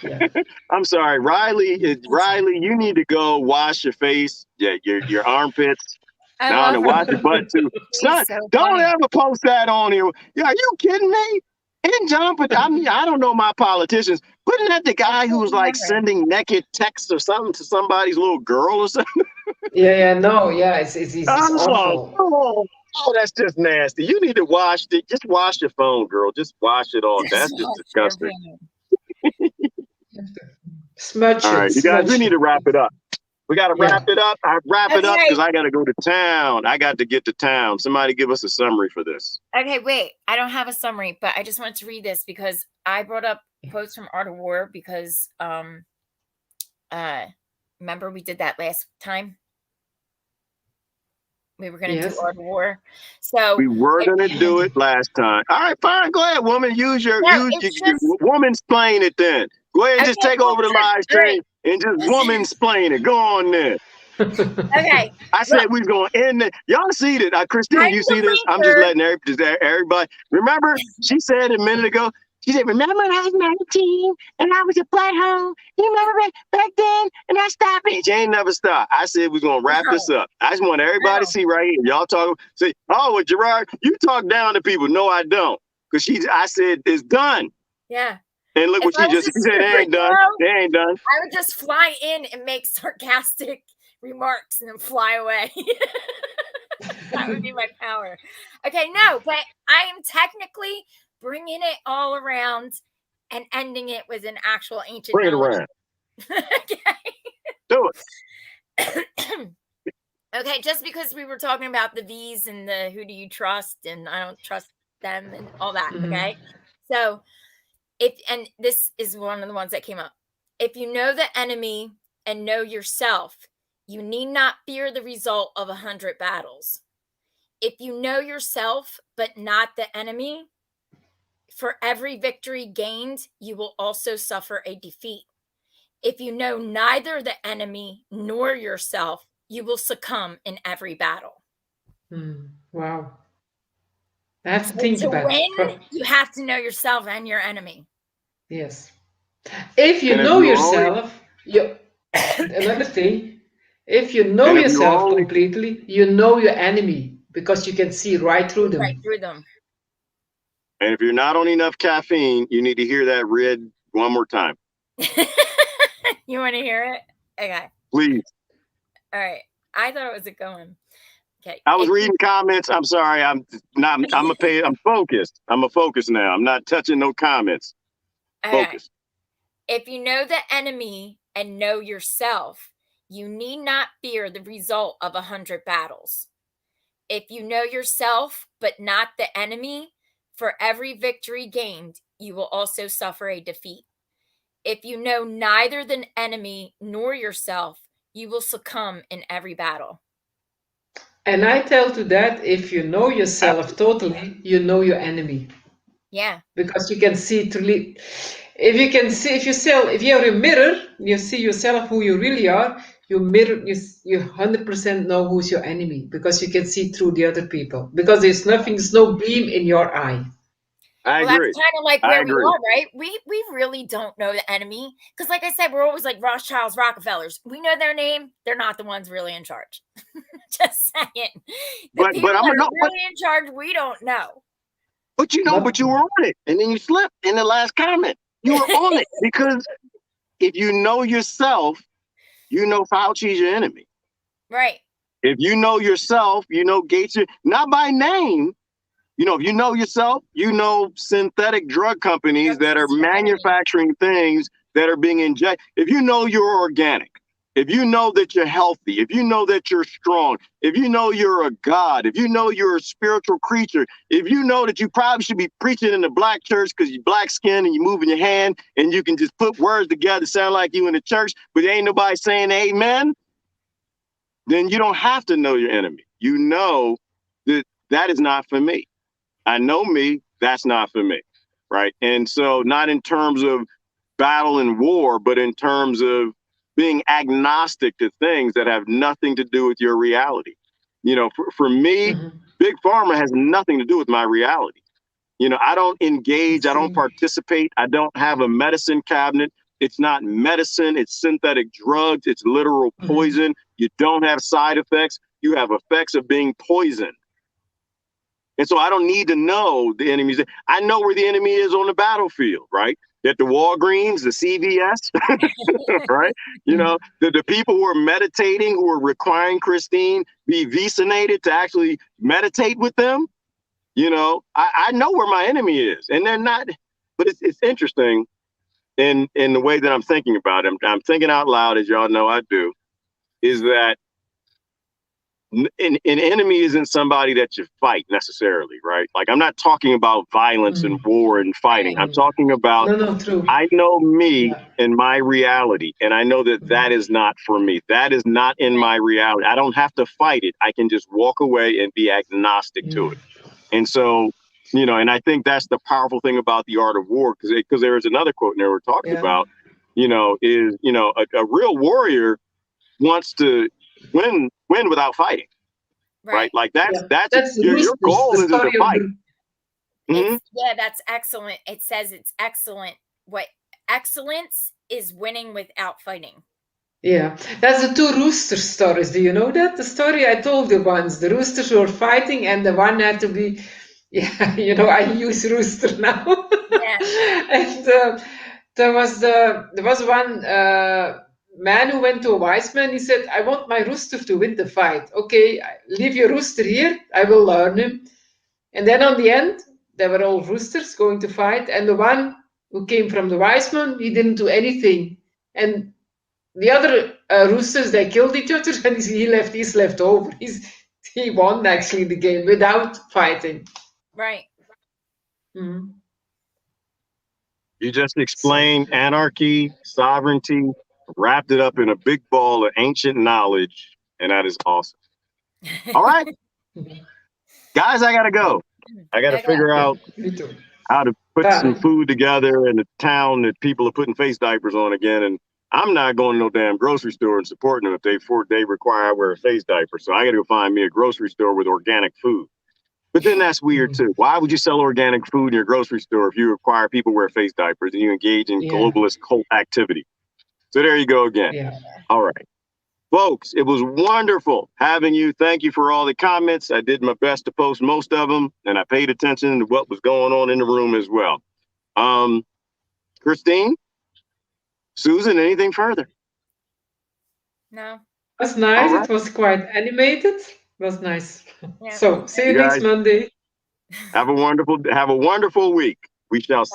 Yeah. I'm sorry, Riley, you need to go wash your face, your armpits. To wash your butt too. Son, don't ever post that on here. Yeah, are you kidding me? And John, but I mean, I don't know my politicians. Wasn't that the guy who was like sending naked texts or something to somebody's little girl or something? It's awful. Oh, that's just nasty. You need to wash it. Just wash your phone, girl. Just wash it off. That's just disgusting. Smudge it. All right, you guys, we need to wrap it up. We got to wrap it up. I wrap it up because I got to go to town. I got to get to town. Somebody give us a summary for this. Okay, wait. I don't have a summary, but I just wanted to read this because I brought up quotes from Art of War because remember we did that last time? We were going to Yes. do Art of War. So We were gonna do it last time. All right, fine. Go ahead, woman. Use your it's just woman's playing it then. Go ahead and just okay. take over the live All right. stream and just woman's playing it. Go on then. Okay. I said we was gonna end it. Y'all see that? Christine, I'm you see the this? I'm just linker. letting everybody. Remember, she said a minute ago. She said, "Remember, I was 19 and I was a butthole. You remember back then?" And I stopped it. She ain't never stopped. I said we was gonna wrap this up. I just want everybody to see right here. Y'all talk. Say, "Oh, well, Gerard, you talk down to people." No, I don't. Because I said it's done. Yeah. And look If what I she was just a said. They ain't done. superhero, They ain't done. I would just fly in and make sarcastic remarks and then fly away. That would be my power. Okay, no, but I am technically bringing it all around and ending it with an actual ancient Bring it knowledge. around. Okay. Do it. Okay, just because we were talking about the V's and the who do you trust and I don't trust them and all that. Okay. So and this is one of the ones that came up. If you know the enemy and know yourself, you need not fear the result of 100 battles. If you know yourself, but not the enemy, for every victory gained, you will also suffer a defeat. If you know neither the enemy nor yourself, you will succumb in every battle. Wow. I have to So think to about win, it. you have to know yourself and your enemy. Yes. If you know yourself, another thing, if you know yourself completely, you know your enemy because you can see right through them. Right through them. And if you're not on enough caffeine, you need to hear that read one more time. You want to hear it? Okay. Please. All right. I thought it was a good one. Okay. I was reading comments. I'm sorry. I'm focused. I'm a focus now. I'm not touching no comments. Focus. If you know the enemy and know yourself, you need not fear the result of 100 battles. If you know yourself, but not the enemy, for every victory gained, you will also suffer a defeat. If you know neither the enemy nor yourself, you will succumb in every battle. And I tell to that, if you know yourself totally, you know your enemy. Yeah. Because you can see truly. If you have a mirror, you see yourself who you really are. You 100% know who's your enemy because you can see through the other people. Because there's no beam in your eye. I agree. That's kind of like where we are, right? We really don't know the enemy because, like I said, we're always like Rothschilds, Rockefellers. We know their name; they're not the ones really in charge. Just saying. The people that are really in charge, we don't know. But you were on it, and then you slipped in the last comment. You were on it because if you know yourself, you know Fauci's your enemy. Right. If you know yourself, you know Gates, not by name. If you know yourself, you know synthetic drug companies that are manufacturing things that are being injected. If you know you're organic, if you know that you're healthy, if you know that you're strong, if you know you're a god, if you know you're a spiritual creature, if you know that you probably should be preaching in the black church because you're black skin and you're moving your hand and you can just put words together, sound like you in the church, but ain't nobody saying amen, then you don't have to know your enemy. You know that is not for me. I know me, that's not for me, right? And so not in terms of battle and war, but in terms of being agnostic to things that have nothing to do with your reality. For me, Big Pharma has nothing to do with my reality. I don't engage, I don't participate, I don't have a medicine cabinet. It's not medicine, it's synthetic drugs, it's literal poison. You don't have side effects, you have effects of being poisoned. And so I don't need to know the enemies. I know where the enemy is on the battlefield, right? At the Walgreens, the CVS, right? The people who are meditating, who are requiring Christine be vaccinated to actually meditate with them. I know where my enemy is, and they're not. But it's interesting in the way that I'm thinking about it. I'm thinking out loud, as y'all know I do, is that an enemy isn't somebody that you fight necessarily, right? Like, I'm not talking about violence and war and fighting. I'm talking about, No, true. I know me and my reality, and I know that that is not for me. That is not in my reality. I don't have to fight it. I can just walk away and be agnostic to it. And so, you know, and I think that's the powerful thing about The Art of War, because there is another quote in there we're talking about, you know, is, you know, a real warrior wants to win without fighting, right? Like that's your goal isn't to fight. Yeah, that's excellent. It says it's excellent. What excellence is winning without fighting. Yeah, that's the two rooster stories. Do you know that? The story I told you once. The roosters were fighting, and the one had to be, yeah, you know, I use rooster now. Yeah. And there was one man who went to a wise man. He said, "I want my rooster to win the fight. Okay, leave your rooster here. I will learn him." And then on the end, they were all roosters going to fight, and the one who came from the wise man, he didn't do anything, and the other roosters, they killed each other, and he's left over. He won actually the game without fighting. Right. Mm-hmm. You just explained anarchy, sovereignty, wrapped it up in a big ball of ancient knowledge, and that is awesome. All right, guys, I gotta go. I gotta figure out how to put some food together in a town that people are putting face diapers on again, and I'm not going to no damn grocery store and supporting them if they require I wear a face diaper. So I got to go find me a grocery store with organic food. But then that's weird too. Why would you sell organic food in your grocery store if you require people wear face diapers and you engage in globalist cult activity? So there you go again. Yeah. All right, folks, it was wonderful having you. Thank you for all the comments. I did my best to post most of them, and I paid attention to what was going on in the room as well. Christine? Susan, anything further? No. It was nice. Right. It was quite animated. It was nice. Yeah. So see you next Monday. Have a wonderful week. We shall see.